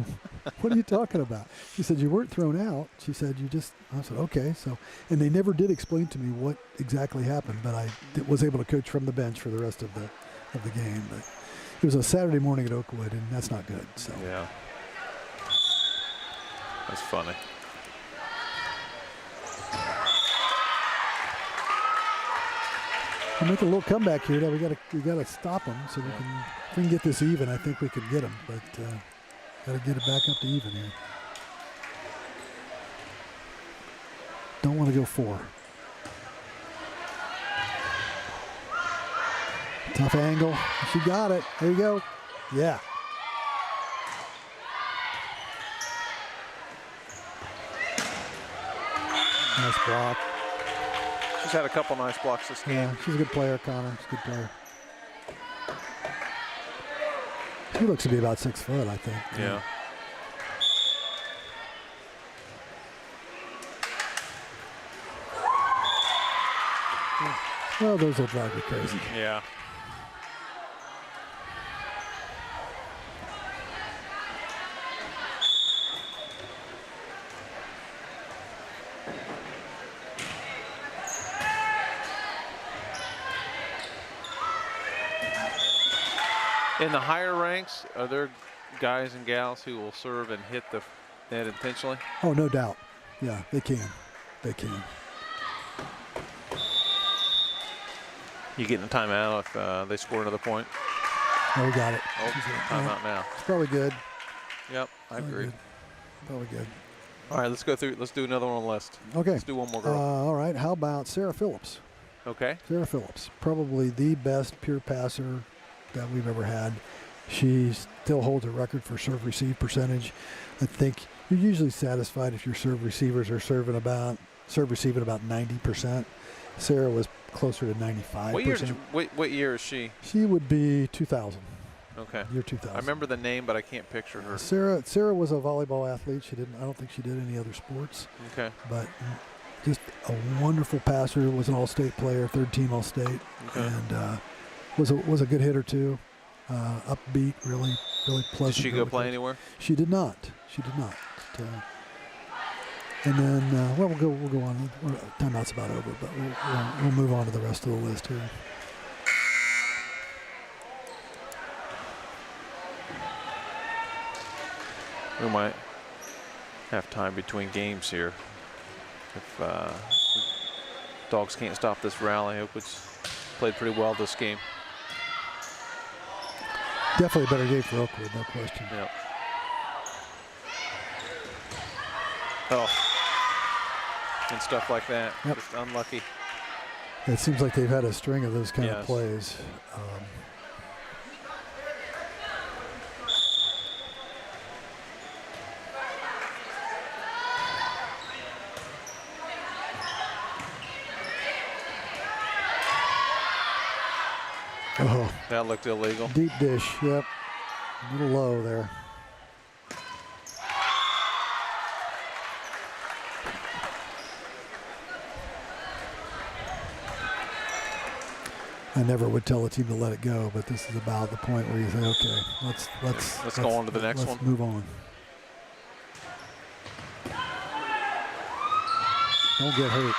what are you talking about? She said, you weren't thrown out. She said, I said, okay. So, and they never did explain to me what exactly happened, but I was able to coach from the bench for the rest of the game. But It was a Saturday morning at Oakwood, and that's not good. So yeah, that's funny. We make a little comeback here. That we gotta stop them so we can. If we can get this even, I think we could get them, but gotta get it back up to even here. Don't want to go 4. Tough angle. She got it. There you go. Yeah. Nice block. She's had a couple nice blocks this game. Yeah, she's a good player, Connor. She's a good player. She looks to be about 6 foot, I think. Yeah. Well, those will drive me crazy. Yeah. In the higher ranks, are there guys and gals who will serve and hit the net intentionally? Oh, no doubt. Yeah, they can. They can. You getting a timeout if they score another point? Oh, we got it. Oh, timeout now. It's probably good. Yep, I agree. Probably good. All right, let's go through. Let's do another one on the list. Okay. Let's do one more girl. All right. How about Sarah Phillips? Okay. Sarah Phillips, probably the best pure passer that we've ever had. She still holds a record for serve receive percentage. I think you're usually satisfied if your serve receivers are receiving about 90%. Sarah was closer to 95%. What year is she? She would be 2000. Okay. Year 2000. I remember the name, but I can't picture her. Sarah was a volleyball athlete. I don't think she did any other sports. Okay. But just a wonderful passer. Was an all-state player, 3rd team all-state, okay. and was a good hitter too. Upbeat, really pleasant. Did she go play anywhere? She did not. And then, we'll go on. Timeout's about over, but we'll move on to the rest of the list here. We might have time between games here. If Dogs can't stop this rally, Oakwood's played pretty well this game. Definitely a better game for Oakwood, no question. Yep. Oh. And stuff like that. Yep. Just unlucky. It seems like they've had a string of those kind of plays. Oh, that looked illegal. Deep dish, yep. A little low there. I never would tell a team to let it go, but this is about the point where you say, okay, let's go on to the next one. Let's move on. Don't get hurt.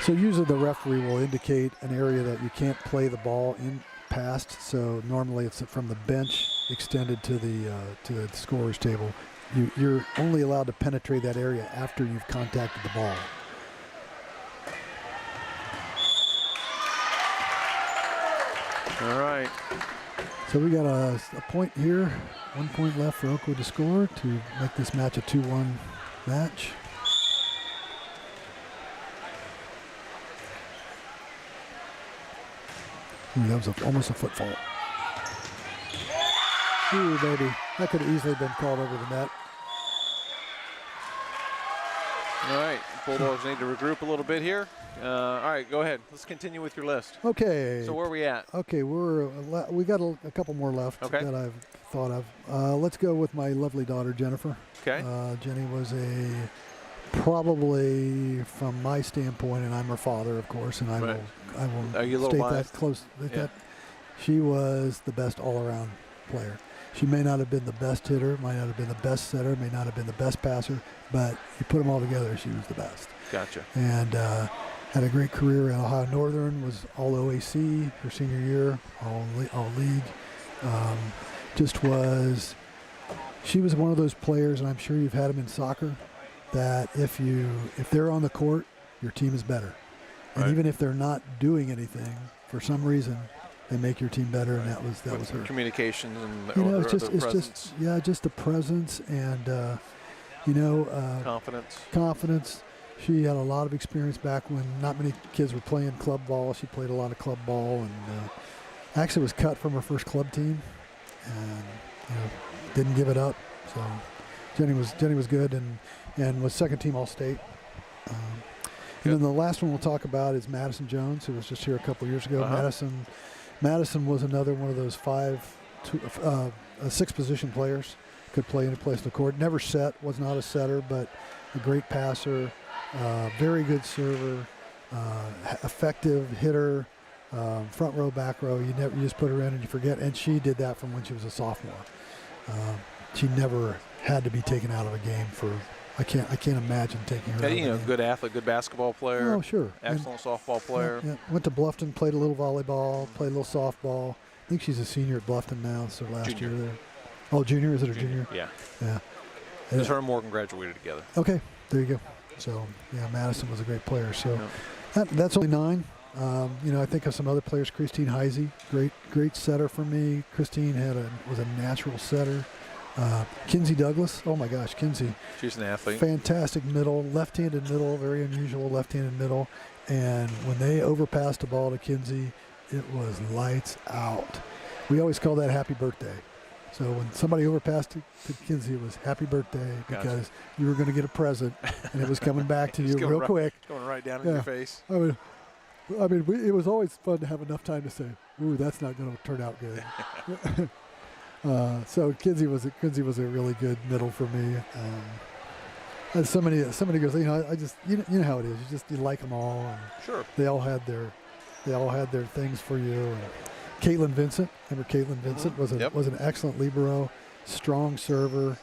So usually the referee will indicate an area that you can't play the ball in past. So normally it's from the bench extended to the scorer's table. You're only allowed to penetrate that area after you've contacted the ball. All right. So we got a point here. 1 point left for Oakwood to score to make this match a 2-1 match. Ooh, that was almost a foot fault. Ooh, baby. That could have easily been called over the net. All right. Bulldogs need to regroup a little bit here. All right, go ahead. Let's continue with your list. Okay. So where are we at? Okay, we got a couple more left that I've thought of. Let's go with my lovely daughter, Jennifer. Okay. Jenny was probably from my standpoint, and I'm her father, of course, and I will Are you a little state biased? that close. That she was the best all-around player. She may not have been the best hitter, might not have been the best setter, may not have been the best passer, but you put them all together, she was the best. Gotcha. And Had a great career at Ohio Northern, was all OAC her senior year, all league. She was one of those players, and I'm sure you've had them in soccer, that if they're on the court, your team is better. And even if they're not doing anything, for some reason, they make your team better, and that was her. Communications and it's just the presence and confidence. She had a lot of experience back when not many kids were playing club ball. She played a lot of club ball, and actually was cut from her first club team, and didn't give it up. So Jenny was good and was second team All-State. And then the last one we'll talk about is Madison Jones, who was just here a couple years ago. Madison was another one of those 6-position players. Could play any place in the court. Never set, was not a setter, but a great passer, very good server, effective hitter, front row, back row. You just put her in and you forget. And she did that from when she was a sophomore. She never had to be taken out of a game for. I can't imagine taking her. Good athlete, good basketball player. Oh, sure. Excellent softball player. Yeah. Went to Bluffton, played a little volleyball, played a little softball. I think she's a senior at Bluffton now. It's her last year there. Oh, junior? Is it a junior? Yeah. Yeah. Because her and Morgan graduated together. Okay, there you go. So, yeah, Madison was a great player. So that's only 9. I think of some other players. Christine Heisey, great setter for me. Christine was a natural setter. Kinsey Douglas, oh my gosh, Kinsey. She's an athlete. Fantastic middle, left-handed middle, very unusual left-handed middle. And when they overpassed the ball to Kinsey, it was lights out. We always call that happy birthday. So when somebody overpassed to Kinsey, it was happy birthday because you were going to get a present and it was coming back to you real quick. Going right down in your face. I mean, it was always fun to have enough time to say, "Ooh, that's not going to turn out good." So Kinsey was a really good middle for me. And somebody goes, I just you know how it is. You like them all. And sure. They all had their things for you. And Caitlin Vincent, remember Caitlin Vincent was an excellent libero, strong server.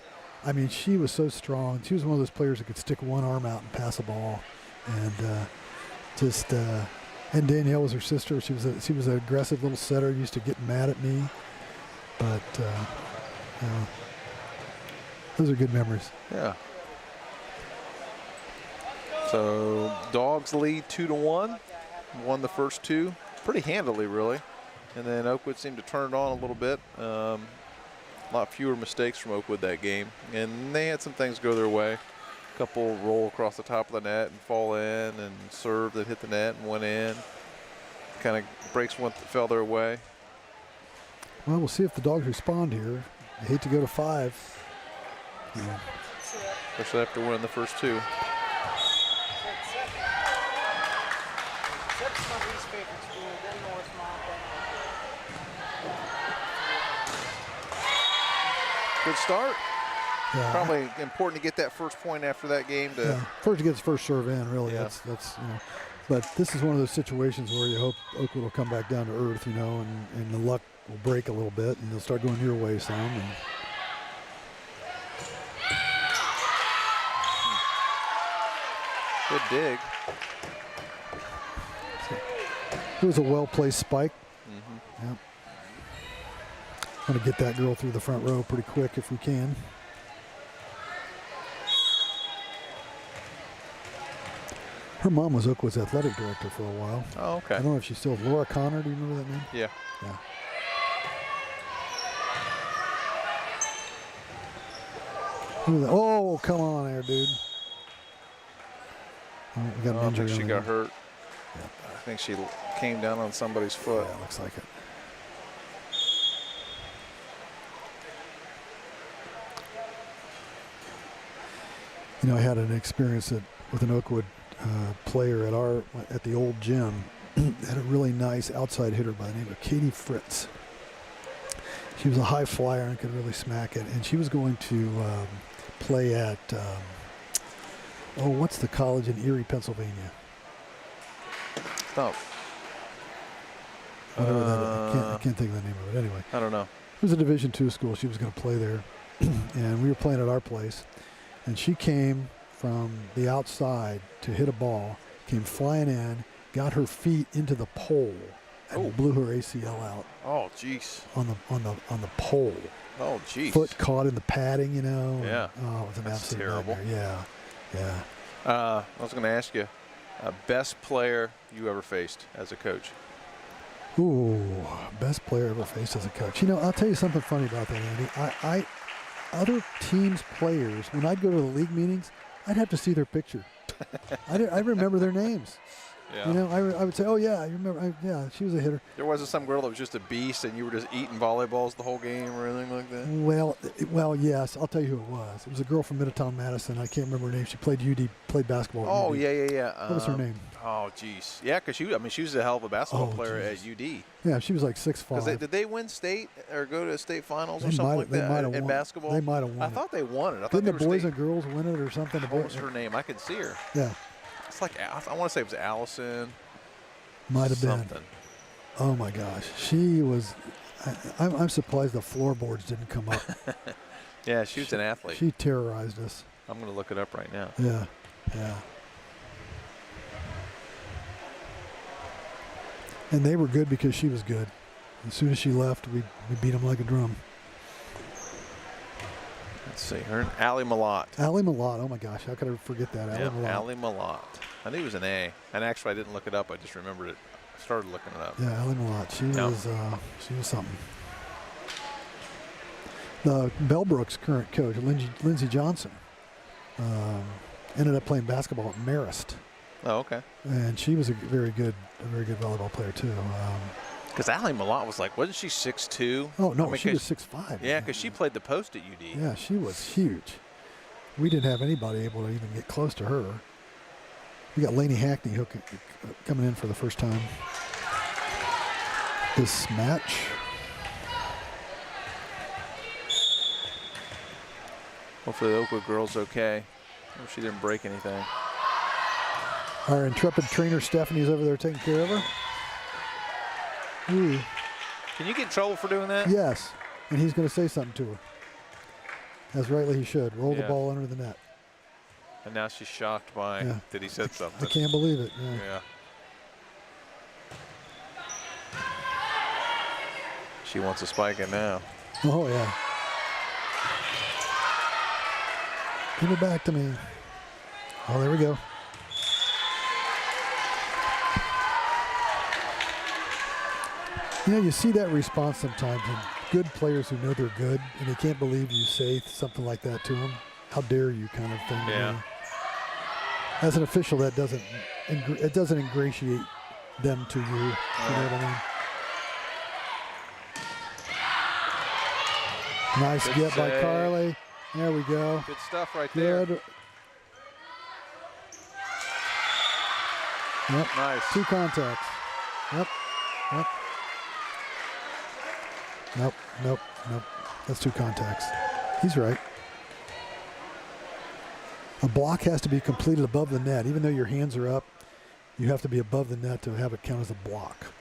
I mean, she was so strong. She was one of those players that could stick one arm out and pass a ball, and and Danielle was her sister. She was an aggressive little setter. Used to get mad at me. But those are good memories. Yeah. So Dogs lead 2-1. Won the first 2 pretty handily, really. And then Oakwood seemed to turn it on a little bit. A lot fewer mistakes from Oakwood that game. And they had some things go their way. A couple roll across the top of the net and fall in, and serve that hit the net and went in. Kind of breaks went fell their way. Well, we'll see if the Dogs respond here. I hate to go to 5. Especially after winning the first 2. Good start. Yeah. Probably important to get that first point after that game. First to get his first serve in, really. Yeah. That's But this is one of those situations where you hope Oakwood will come back down to earth, and the luck will break a little bit, and they'll start going your way some. And good dig. It was a well-placed spike. Yep. Want to get that girl through the front row pretty quick if we can. Her mom was Oakwood's athletic director for a while. Oh, okay. I don't know if she's still Laura Connor. Do you remember that name? Yeah. Yeah. Oh, come on there, dude. Oh, we got an injury. I think she got hurt. Yeah. I think she came down on somebody's foot. Yeah, looks like it. I had an experience with an Oakwood player at the old gym. Had a really nice outside hitter by the name of Katie Fritz. She was a high flyer and could really smack it. And she was going to play at, what's the college in Erie, Pennsylvania? Oh. Whatever I can't think of the name of it. Anyway. I don't know. It was a Division II school. She was going to play there. And we were playing at our place. And she came from the outside to hit a ball, came flying in, got her feet into the pole, and blew her ACL out. Oh, jeez. On the pole. Oh, jeez. Foot caught in the padding, you know. Yeah. And, it was an absolute terrible. nightmare. Yeah. I was going to ask you, best player you ever faced as a coach? Ooh, best player ever faced as a coach. You know, I'll tell you something funny about that, Andy. I other teams' players, when I'd go to the league meetings, I'd have to see their picture. I remember their names. Yeah. You know, I would say, oh, yeah, I remember. Yeah, she was a hitter. There wasn't some girl that was just a beast and you were just eating volleyballs the whole game or anything like that? Well, yes. I'll tell you who it was. It was a girl from Middletown, Madison. I can't remember her name. She played played basketball at UD. Yeah. What was her name? Oh, geez. Yeah, because she was a hell of a basketball player at UD. Yeah, she was like 6'5". Did they win state or go to state finals or something like that in basketball? They might have won. I thought they won it. Didn't the boys and girls win it or something? What was her name? I could see her. Yeah. It's like, I want to say it was Allison. Might have something. Been. Oh, my gosh. She was – I'm surprised the floorboards didn't come up. Yeah, she was an athlete. She terrorized us. I'm going to look it up right now. Yeah. And they were good because she was good. As soon as she left, we beat them like a drum. Let's see. Her Allie Malott. Allie Malott. Oh, my gosh. How could I forget that? Allie Malott. I knew it was an A. And actually, I didn't look it up. I just remembered it. I started looking it up. Yeah, Allie Malott. She was something. The Bellbrook's current coach, Lindsey Johnson, ended up playing basketball at Marist. Oh, okay. And she was a very good volleyball player too. Because Allie Malott was like, wasn't she 6'2"? Oh no, she was 6'5". Yeah, because she played the post at UD. Yeah, she was huge. We didn't have anybody able to even get close to her. We got Lainey Hackney coming in for the first time this match. Hopefully the Oakwood girl's okay. Hope she didn't break anything. Our intrepid trainer Stephanie's over there taking care of her. Ooh. Can you get in trouble for doing that? Yes, and he's going to say something to her. As rightly he should. Roll the ball under the net. And now she's shocked by that he said something. I can't believe it. Yeah. She wants a spike in now. Oh, yeah. Give it back to me. Oh, there we go. You know, you see that response sometimes in good players who know they're good, and they can't believe you say something like that to them. How dare you, kind of thing. Yeah. You know? As an official, that doesn't ingratiate them to you. You know what I mean? Nice Good get by save. Carly. There we go. Good stuff right there. Good. Yep. Nice. 2 contacts. Yep. Nope. That's 2 contacts. He's right. A block has to be completed above the net. Even though your hands are up, you have to be above the net to have it count as a block.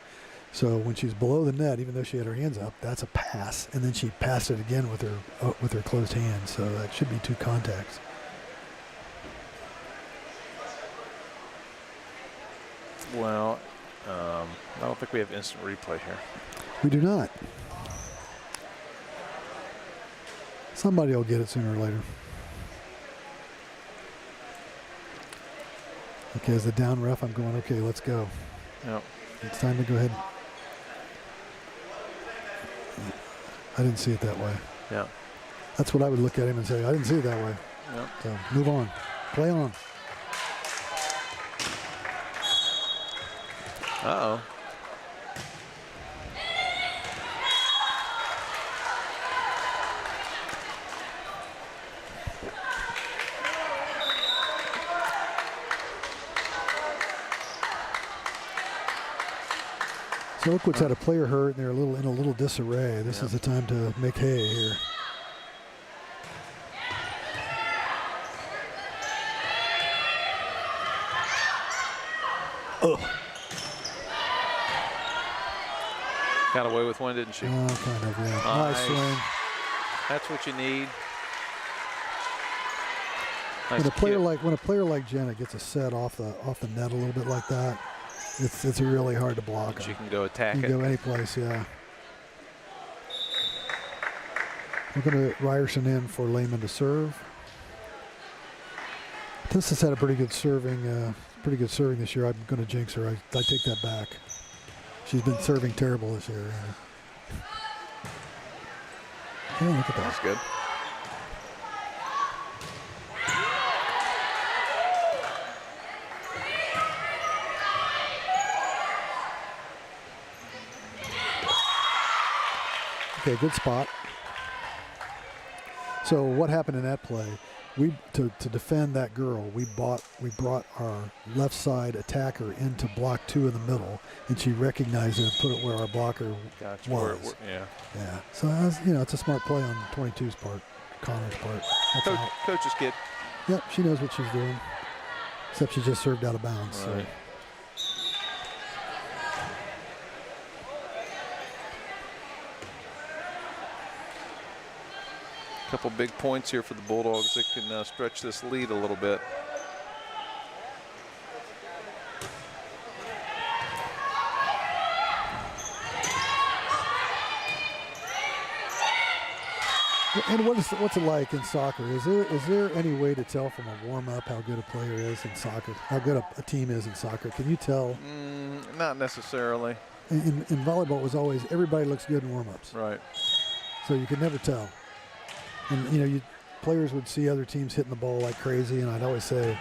So when she's below the net, even though she had her hands up, that's a pass. And then she passed it again with her closed hands. So that should be 2 contacts. Well, I don't think we have instant replay here. We do not. Somebody will get it sooner or later. Okay, as the down ref, I'm going, okay, let's go. Yep. It's time to go ahead. I didn't see it that way. Yeah. That's what I would look at him and say, I didn't see it that way. Yep. So move on. Play on. Uh-oh. So Oakwood's had a player hurt, and they're in a little disarray. This is the time to make hay here. Oh. Got away with one, didn't she? Kind of, yeah. Nice swing. That's what you need. Nice when a player kick. like Jenna gets a set off the net a little bit like that, it's really hard to block. She can go attack You it. can go any place, yeah. We're going to Ryerson in for Lehman to serve. Tessa's had a pretty good serving this year. I'm going to jinx her. I take that back. She's been serving terrible this year. Yeah, look at that. That's good. Okay, good spot. So what happened in that play? To defend that girl, we brought our left side attacker into block 2 in the middle, and she recognized it and put it where our blocker Gotcha. was. Yeah. Yeah. So it's a smart play on 22's part, Connor's part. That's out. Coach's kid. Yep, she knows what she's doing. Except she just served out of bounds. Right. Couple big points here for the Bulldogs that can stretch this lead a little bit. And what's it like in soccer? Is there any way to tell from a warm-up how good a player is in soccer? How good a team is in soccer? Can you tell? Not necessarily. In volleyball, it was always everybody looks good in warm-ups. Right. So you could never tell. And players would see other teams hitting the ball like crazy, and I'd always say,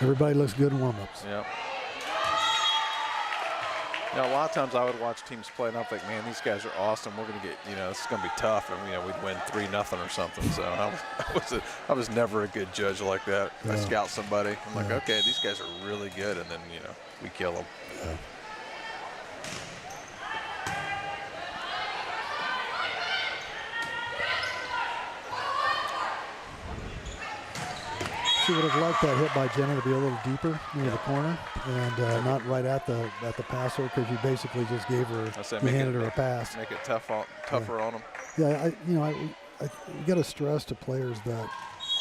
everybody looks good in warm-ups. Yeah. A lot of times I would watch teams play, and I'm like, man, these guys are awesome. We're going to get, this is going to be tough, and we'd win 3-0 or something. So I was never a good judge like that. Yeah. I scout somebody, I'm like, okay, these guys are really good, and then we kill them. Yeah. She would have liked that hit by Jenna to be a little deeper near the corner and not right at the passer, because you basically just gave her, you handed her a pass. Make it tougher on them. Yeah, we got to stress to players that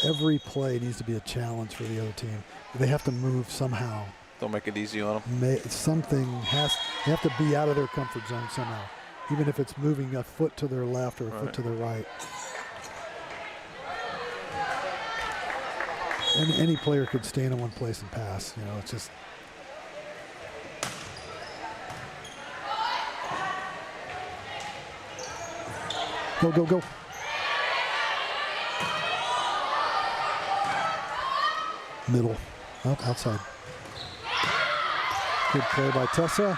every play needs to be a challenge for the other team. They have to move somehow. Don't make it easy on them. They have to be out of their comfort zone somehow, even if it's moving a foot to their left or a foot to their right. And any player could stand in one place and pass. It's just. Go, go, go. Middle. Outside. Good play by Tessa.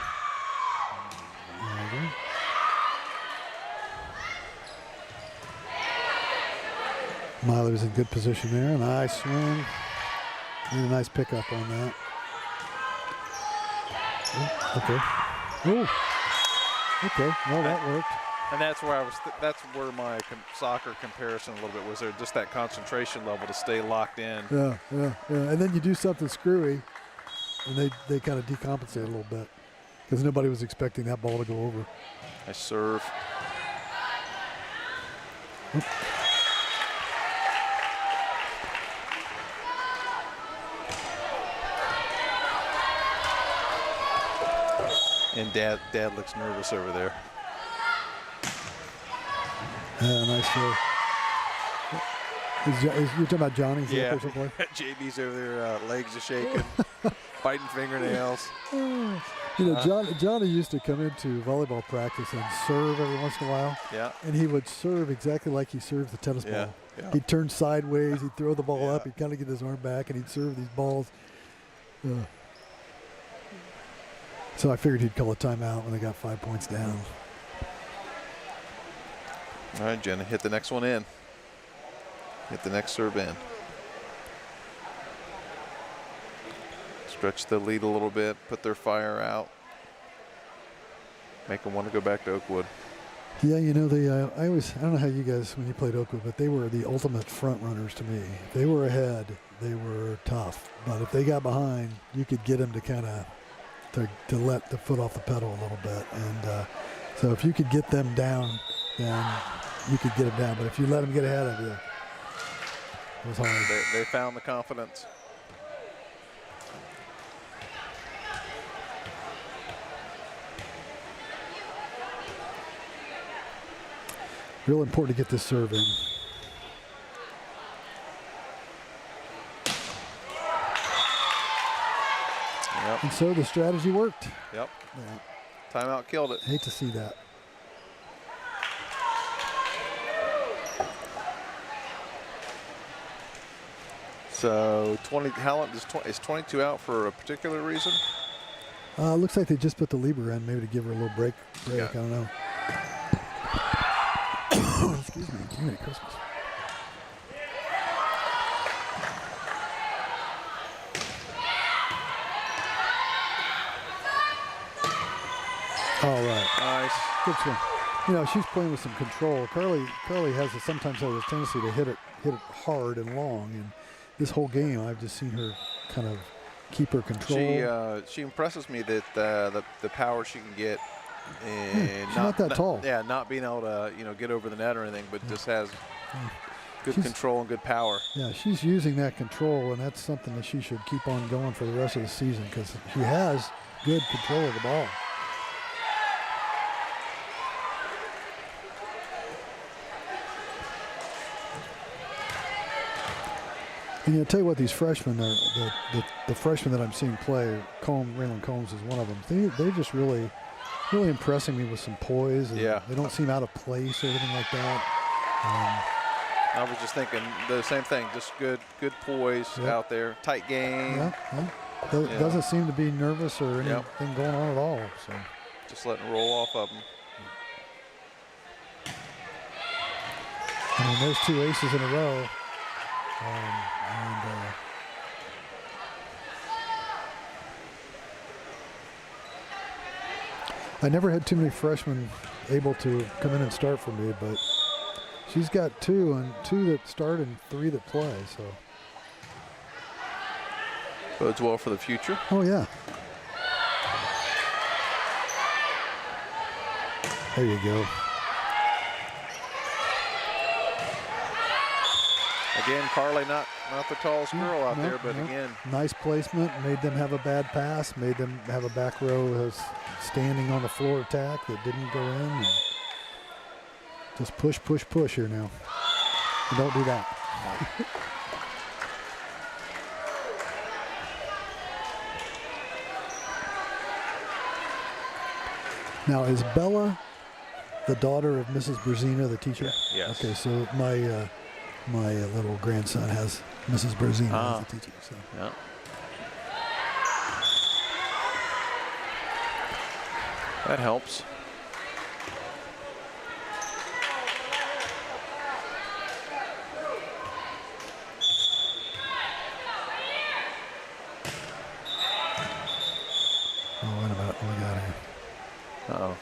Myler's in good position there. Nice swing. And a nice pickup on that. Okay. Okay. Well, that worked. And that's where that's where my soccer comparison a little bit was there. Just that concentration level to stay locked in. Yeah. And then you do something screwy, and they kind of decompensate a little bit because nobody was expecting that ball to go over. I serve. Oop. And Dad looks nervous over there. Nice throw. You're talking about Johnny's Yeah. play? JB's over there, legs are shaking, biting fingernails. Johnny used to come into volleyball practice and serve every once in a while. Yeah. And he would serve exactly like he serves the tennis ball. Yeah. He'd turn sideways, he'd throw the ball up, he'd kind of get his arm back, and he'd serve these balls. So I figured he'd call a timeout when they got 5 points down. All right, Jenna, hit the next one in. Hit the next serve in. Stretch the lead a little bit, put their fire out. Make them want to go back to Oakwood. Yeah, I don't know how you guys, when you played Oakwood, but they were the ultimate front runners to me. If they were ahead, they were tough. But if they got behind, you could get them to kind of, to let the foot off the pedal a little bit. And so if you could get them down, then you could get them down. But if you let them get ahead of you, It was hard. They found the confidence. Real important to get this serve in. Yep. And so the strategy worked. Yep. Yeah. Timeout killed it. Hate to see that. So 20. How long is 22 out for a particular reason? Looks like they just put the Lieber in, maybe to give her a little break. Yeah. I don't know. Excuse me. Merry Christmas. All right. Nice. Good swing. You know, she's playing with some control. Carly sometimes has a tendency to hit it hard and long, and this whole game I've just seen her kind of keep her control. She impresses me that the power she can get, and she's not that tall. Yeah, not being able to get over the net or anything, but just has good control and good power. Yeah, she's using that control, and that's something that she should keep on going for the rest of the season because she has good control of the ball. And I'll tell you what, these freshmen, the freshmen that I'm seeing play, Raylan Combs is one of them. They're just really impressing me with some poise. And they don't seem out of place or anything like that. I was just thinking the same thing, just good poise out there, tight game. Doesn't seem to be nervous or anything going on at all. So just letting it roll off of them. I mean, those two aces in a row. I never had too many freshmen able to come in and start for me, but she's got two that start and 3 that play. So bodes well for the future. Oh yeah. There you go. Again, Carly not the tallest girl out there, but again. Nice placement, made them have a bad pass, made them have a back row standing on the floor attack that didn't go in. And just push here now. And don't do that. Now, is Bella the daughter of Mrs. Brzezina, the teacher? Yes. Okay, so my little grandson has Mrs. Brzezina as the teacher. So. Yeah. That helps. Oh, wait a minute. What we got here? Uh-oh.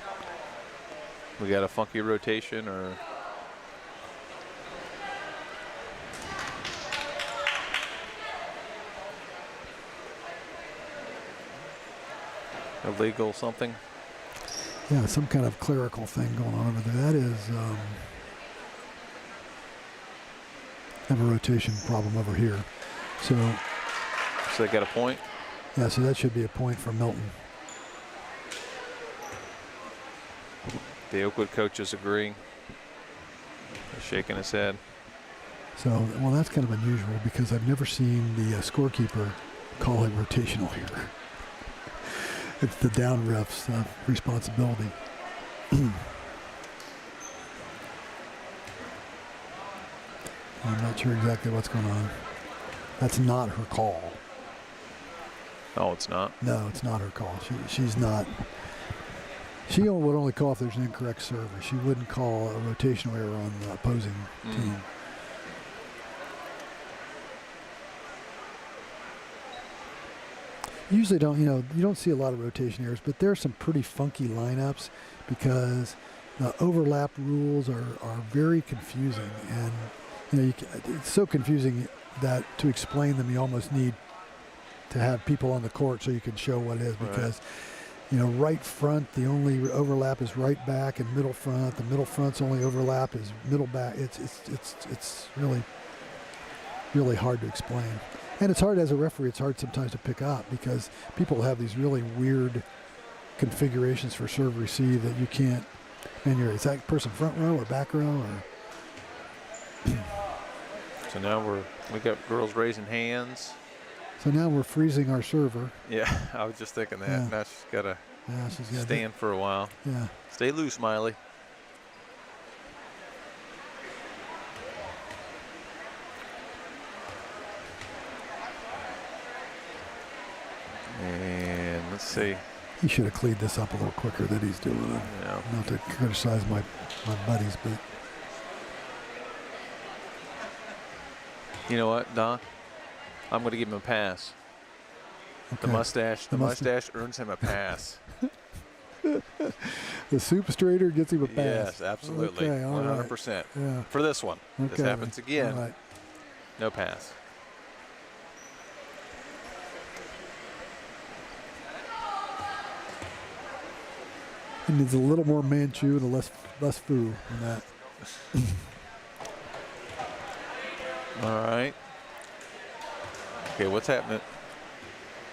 We got a funky rotation or... illegal something? Yeah, some kind of clerical thing going on over there. That is have a rotation problem over here. So they got a point? Yeah, so that should be a point for Milton. The Oakwood coach is agreeing. He's shaking his head. So, well, that's kind of unusual because I've never seen the scorekeeper call it rotational here. It's the down ref's responsibility. I'm not sure exactly what's going on. That's not her call. Oh, it's not? No, it's not her call. She's not. She would only call if there's an incorrect serve. She wouldn't call a rotational error on the opposing team. Usually you don't see a lot of rotation errors, but there are some pretty funky lineups because the overlap rules are very confusing, and it's so confusing that to explain them you almost need to have people on the court so you can show what it is, because right front the only overlap is right back, and middle front the middle front's only overlap is middle back. It's really really hard to explain. And it's hard as a referee, it's hard sometimes to pick up because people have these really weird configurations for serve receive that you can't, and is that person front row or back row? Or So now we got girls raising hands. So now we're freezing our server. Yeah, I was just thinking that. Yeah. Now she's got to She's stand for a while. Yeah. Stay loose, Miley. And let's see. He should have cleaned this up a little quicker than he's doing. Yeah. Not to criticize my buddies, but You know what, Don? I'm going to give him a pass. okay. The mustache earns him a pass. The soup straighter gets him a pass. Yes, absolutely. Okay, all right. 100%. Yeah. For this one. Okay, This happens again. All right. No pass. He needs a little more Manchu and a less foo than that. All right. Okay, what's happening?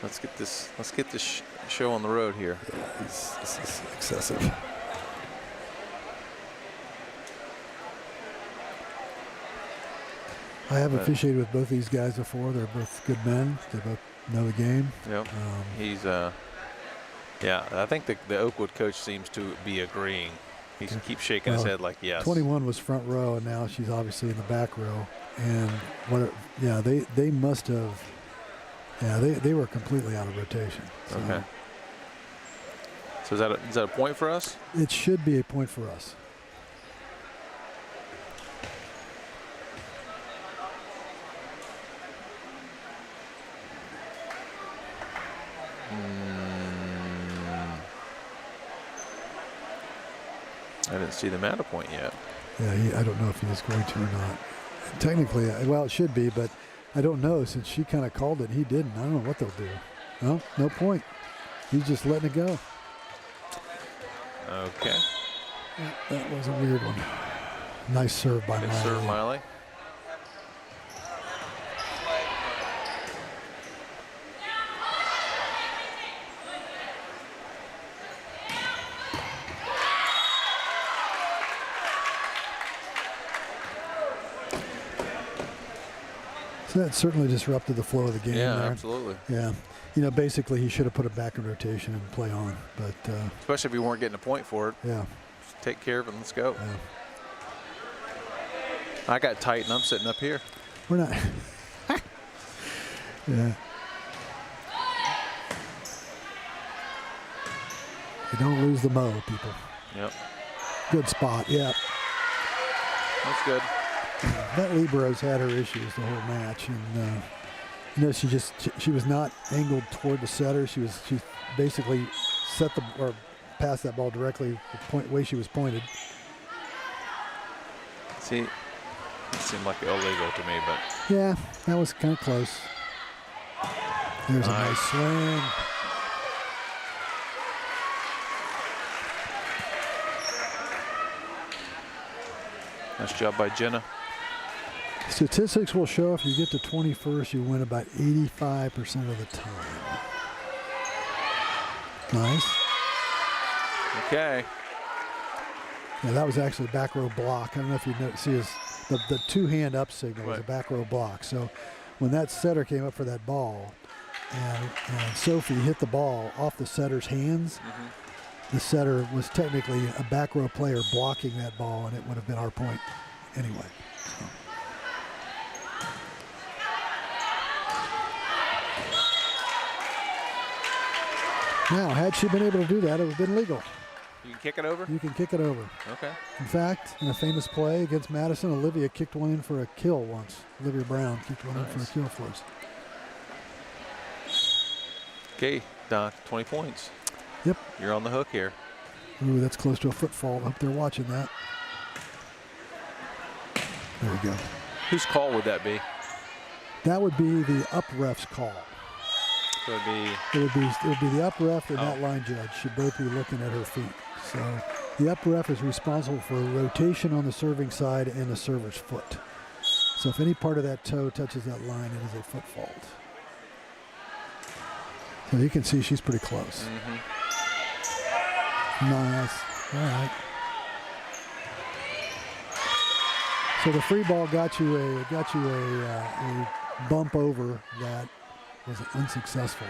Let's get this show on the road here. Yeah, this is excessive. I have officiated with both these guys before. They're both good men. They both know the game. Yep. He's yeah, I think the Oakwood coach seems to be agreeing. He keeps shaking his head like yes. 21 was front row, and now she's obviously in the back row. And they must have. Yeah, they were completely out of rotation. So Okay. So is that a point for us? it should be a point for us. I didn't see the Mata point yet. Yeah, I don't know if he is going to or not. Technically, well, it should be, but I don't know since she kind of called it and he didn't. I don't know what they'll do. No point. He's just letting it go. Okay. That was a weird one. Nice serve by Good Miley. serve, Miley. So that certainly disrupted the flow of the game Yeah, there. absolutely. Yeah. Basically he should have put it back in rotation and play on. But Especially if we weren't getting a point for it. yeah. Just take care of it and let's go. Yeah. I got tight and I'm sitting up here. We're not. Yeah. You don't lose the mo, people. Yep. Good spot. Yeah. That's good. That Libro's had her issues the whole match, and she was not angled toward the setter. She basically passed that ball directly the way she was pointed. See, it seemed like illegal to me, but Yeah, that was kind of close. There's a nice swing. nice job by Jenna. Statistics will show if you get to 21st, you win about 85% of the time. Nice. Okay. Yeah, that was actually a back row block. I don't know if you see the two-hand up signal was a back row block. So when that setter came up for that ball, and Sophie hit the ball off the setter's hands, the setter was technically a back row player blocking that ball, and it would have been our point anyway. So. Now, had she been able to do that, it would have been legal. You can kick it over? You can kick it over. Okay. In fact, in a famous play against Madison, Olivia kicked one in for a kill once. Olivia Brown kicked one in for a kill for us. Okay, Doc, 20 points. Yep. You're on the hook here. Ooh, that's close to a foot fault. I hope they're watching that. There we go. Whose call would that be? That would be the up ref's call. So it'd be It would be the up ref and that line judge should both be looking at her feet. So the up ref is responsible for rotation on the serving side and the server's foot. So if any part of that toe touches that line, it is a foot fault. So you can see she's pretty close. Nice. All right. So the free ball got you a bump over that was unsuccessful.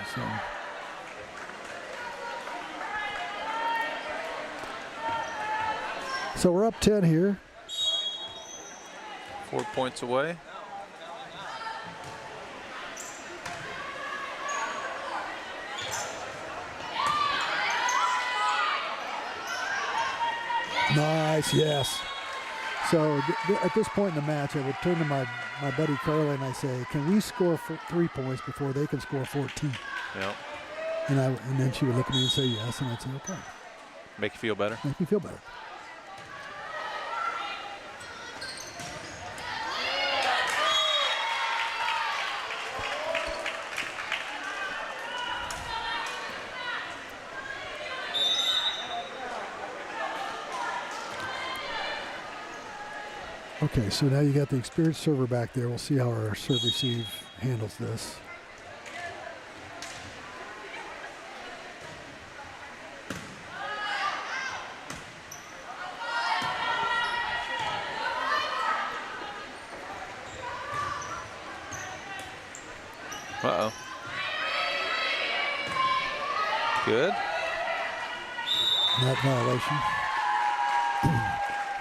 So we're up 10 here. 4 points away. Nice, yes. So at this point in the match, I would turn to my buddy Carly and I say, can we score 3 points before they can score 14? Yeah. And then she would look at me and say yes, and I'd say, okay. Make you feel better? Make me feel better. Okay, so now you got the experienced server back there. We'll see how our serve receive handles this. Uh-oh. Good. Not violation.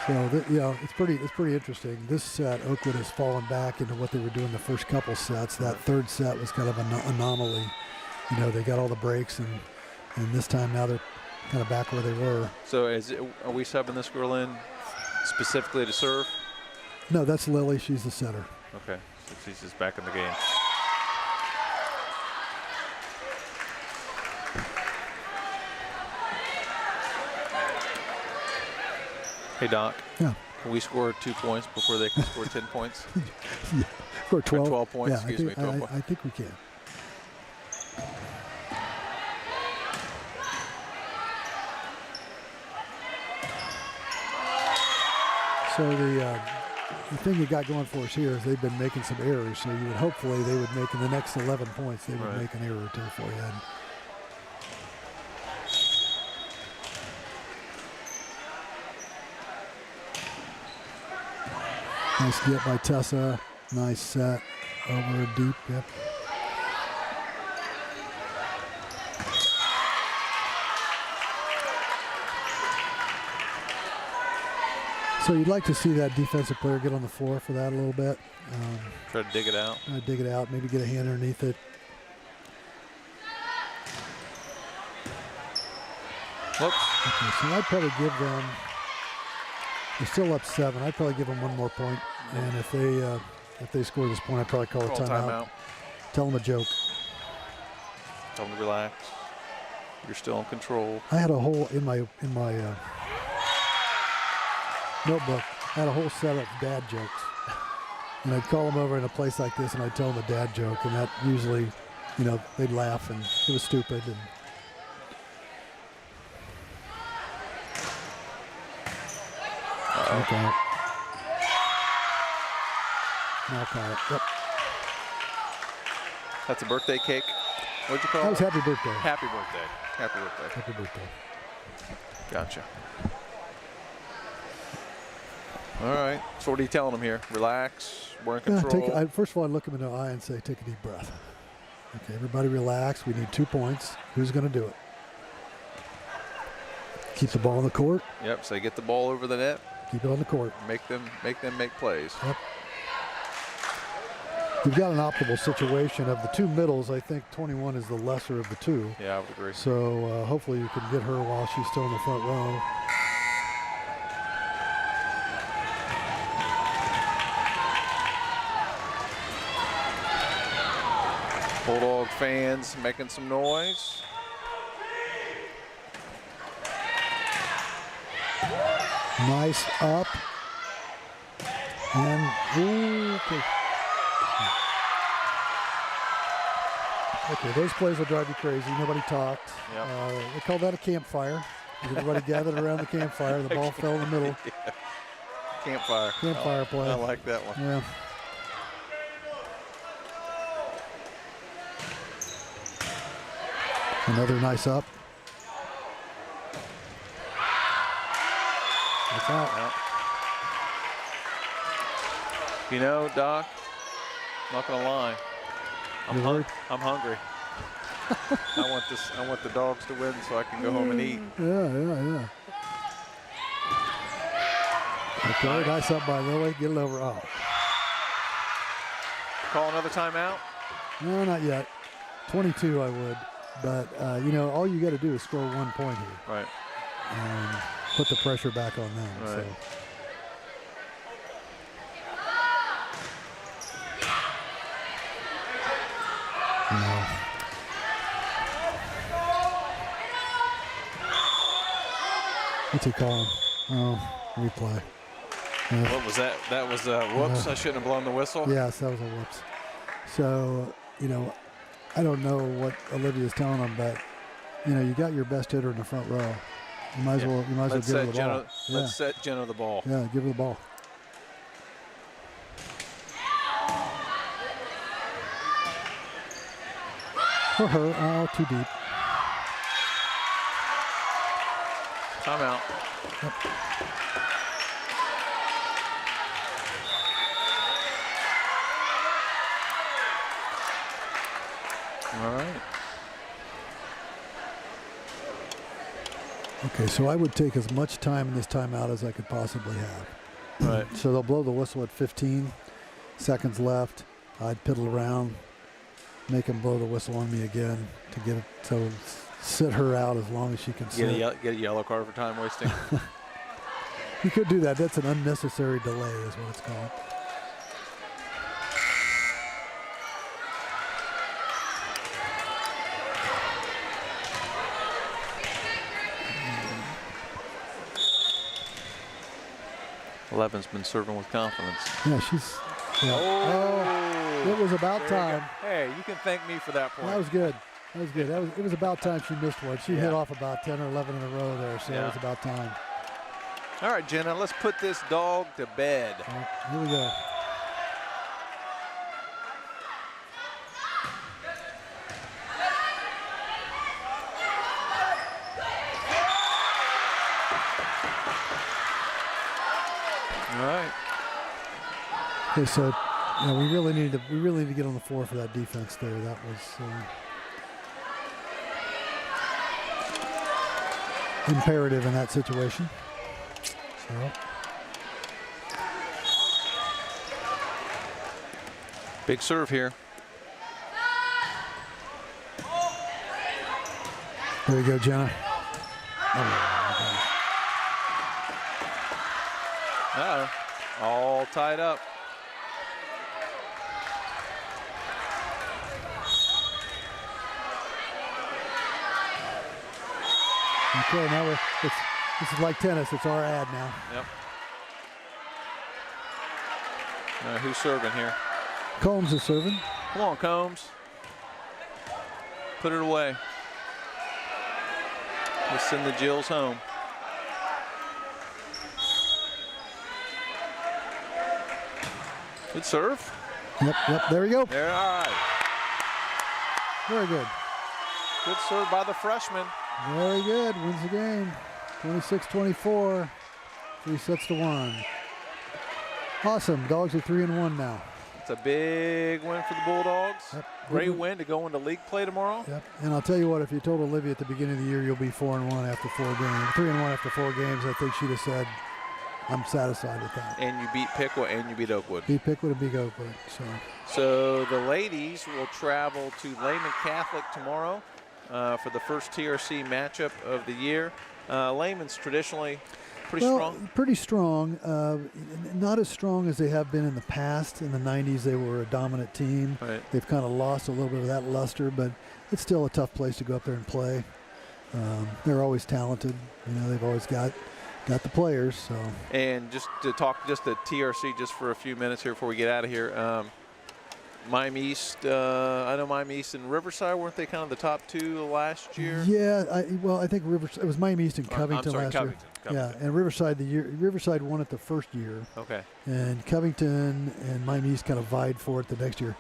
So it's pretty interesting. This set, Oakwood has fallen back into what they were doing the first couple sets. That third set was kind of an anomaly. You know, they got all the breaks, and this time now they're kind of back where they were. So are we subbing this girl in specifically to serve? No, that's Lily. She's the setter. Okay, so she's just back in the game. Hey, Doc. Yeah. Can we score 2 points before they can score 10 points? Yeah. Score 12. 12 points, Yeah, excuse me, 12 points. I think we can. So the thing you got going for us here is they've been making some errors. So you would hopefully they would make in the next 11 points, they would make an error or two for you. And nice get by Tessa. Nice set over deep. Yep. So you'd like to see that defensive player get on the floor for that a little bit. Try to dig it out. Dig it out. Maybe get a hand underneath it. Whoops. Okay, so I'd probably give them. They're still up 7. I'd probably give them 1 more point. And if they score this point, I'd probably call a timeout. Tell them a joke. Tell them to relax. You're still in control. I had a whole in my notebook. I had a whole set of dad jokes, and I'd call them over in a place like this, and I'd tell them a dad joke, and that usually, they'd laugh, and it was stupid. And knockout. Knockout. Yep. That's a birthday cake. What'd you call it? That was happy birthday. Happy birthday. Happy birthday. Happy birthday. Gotcha. All right. So what are you telling them here? Relax. We're in control. First of all, I'd look them in the eye and say, take a deep breath. Okay, everybody relax. We need 2 points. Who's going to do it? Keep the ball on the court. Yep. So get the ball over the net. Keep it on the court. Make them make plays. Yep. We've got an optimal situation. Of the 2 middles, I think 21 is the lesser of the 2. Yeah, I would agree. So hopefully you can get her while she's still in the front row. Bulldog fans making some noise. Nice up. And, okay. Okay, those plays will drive you crazy. Nobody talked. Yep. They call that a campfire. Everybody gathered around the campfire. The ball fell in the middle. Yeah. Campfire. Campfire play. I like that one. Yeah. Another nice up. That's out. Yep. You know, Doc, I'm not gonna lie. I'm hungry. I want the dogs to win so I can go home and eat. Yeah. Okay, nice up by Lily. Get it over. Oh. Call another timeout? No, not yet. 22 I would. But, you know, all you got to do is score 1 point here. Right. And put the pressure back on them. Right. So. No. What's he calling? Oh, replay. What was that? That was whoops. I shouldn't have blown the whistle. Yes, that was a whoops. So, you know, I don't know what Olivia's telling them, but, you know, you got your best hitter in the front row. You might as well give her the ball. Let's set Jenna the ball. Yeah, give her the ball. For her, oh, too deep. Timeout. Yep. All right. Okay, so I would take as much time in this timeout as I could possibly have. Right. So they'll blow the whistle at 15 seconds left. I'd piddle around, make them blow the whistle on me again to get it, so sit her out as long as she can sit. Get a yellow card for time wasting. You could do that. That's an unnecessary delay is what it's called. Levin's been serving with confidence. Yeah, she's. Yeah. Oh, it was about time. Hey, you can thank me for that point. That was good. That was good. It was about time she missed one. She hit off about 10 or 11 in a row there, so it was about time. All right, Jenna, let's put this dog to bed. Right, here we go. All right. Okay, so we really need to get on the floor for that defense there. That was imperative in that situation. So. Big serve here. There you go, Jenna. Uh-oh. All tied up. Okay, now this is like tennis. It's our ad now. Yep. Who's serving here? Combs is serving. Come on, Combs. Put it away. Let's send the Jills home. Good serve. Yep, there we go. There, all right. Very good. Good serve by the freshman. Very good. Wins the game. 26-24. 3-1. Awesome. Dogs are 3-1 now. It's a big win for the Bulldogs. Yep. Great win to go into league play tomorrow. Yep. And I'll tell you what, if you told Olivia at the beginning of the year you'll be 4-1 after 4 games, 3-1 after 4 games, I think she'd have said, I'm satisfied with that. And you beat Pickwa and you beat Oakwood. Beat Pickwood and beat Oakwood. So the ladies will travel to Lehman Catholic tomorrow for the first TRC matchup of the year. Lehman's traditionally pretty strong. Pretty strong. Not as strong as they have been in the past. In the 90s, they were a dominant team. Right. They've kind of lost a little bit of that luster, but it's still a tough place to go up there and play. They're always talented. They've always got the players. So. And just to talk just the TRC just for a few minutes here before we get out of here. Miami East, I know Miami East and Riverside, weren't they kind of the top two last year? Yeah, I think Riverside, it was Miami East and Covington last year. Yeah, and Riverside won it the first year. Okay. And Covington and Miami East kind of vied for it the next year.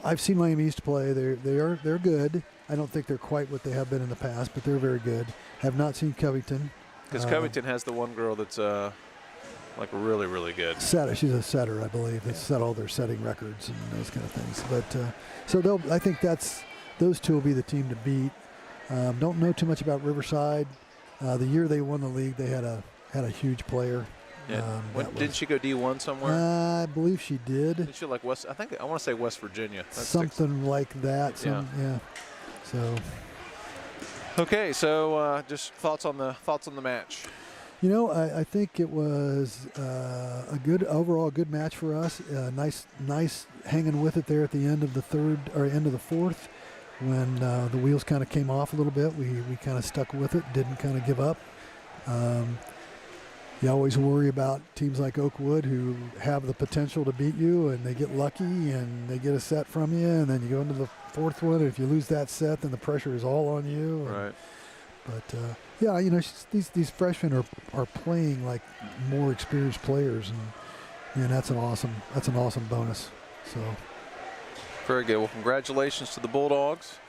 I've seen Miami East play. They're good. I don't think they're quite what they have been in the past, but they're very good. Have not seen Covington. Because Covington has the one girl that's like really, really good. She's a setter, I believe. They set all their setting records and those kind of things. But so I think those two will be the team to beat. Don't know too much about Riverside. The year they won the league, they had a huge player. Yeah. Didn't she go D1 somewhere? I believe she did. Didn't she like West? I want to say West Virginia. That's something like that. Yeah. So. Okay, so just thoughts on the match. You know, I think it was a good overall good match for us. Nice hanging with it there at the end of the third or end of the fourth, when the wheels kind of came off a little bit. We kind of stuck with it, didn't kind of give up. You always worry about teams like Oakwood who have the potential to beat you, and they get lucky and they get a set from you, and then you go into the fourth one, and if you lose that set, then the pressure is all on you. Right. But yeah, you know, these freshmen are playing like more experienced players, and that's an awesome bonus. So. Very good. Well, congratulations to the Bulldogs.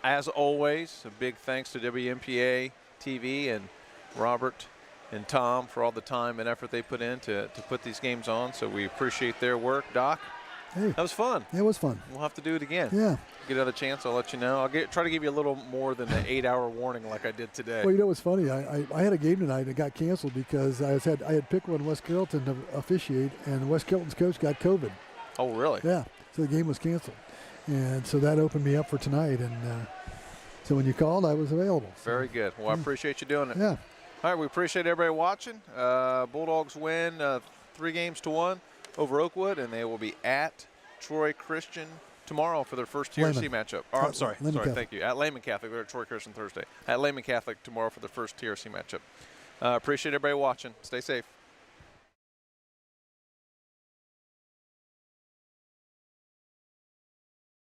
As always, a big thanks to WMPA TV and Robert and Tom for all the time and effort they put in to put these games on. So we appreciate their work. Doc, hey, that was fun. It was fun. We'll have to do it again. Yeah. Get another chance, I'll let you know. I'll try to give you a little more than the 8-hour warning like I did today. Well, you know what's funny? I had a game tonight that got canceled because I had picked one West Carrollton to officiate, and West Carrollton's coach got COVID. Oh, really? Yeah. So the game was canceled, and so that opened me up for tonight. And so when you called, I was available. Very good. Well, I appreciate you doing it. Yeah. All right, we appreciate everybody watching. Bulldogs win 3-1 over Oakwood, and they will be at Troy Christian tomorrow for their first TRC matchup. Oh, I'm sorry. Thank you. At Lehman Catholic. They're at Troy Christian Thursday. At Lehman Catholic tomorrow for the first TRC matchup. Appreciate everybody watching. Stay safe.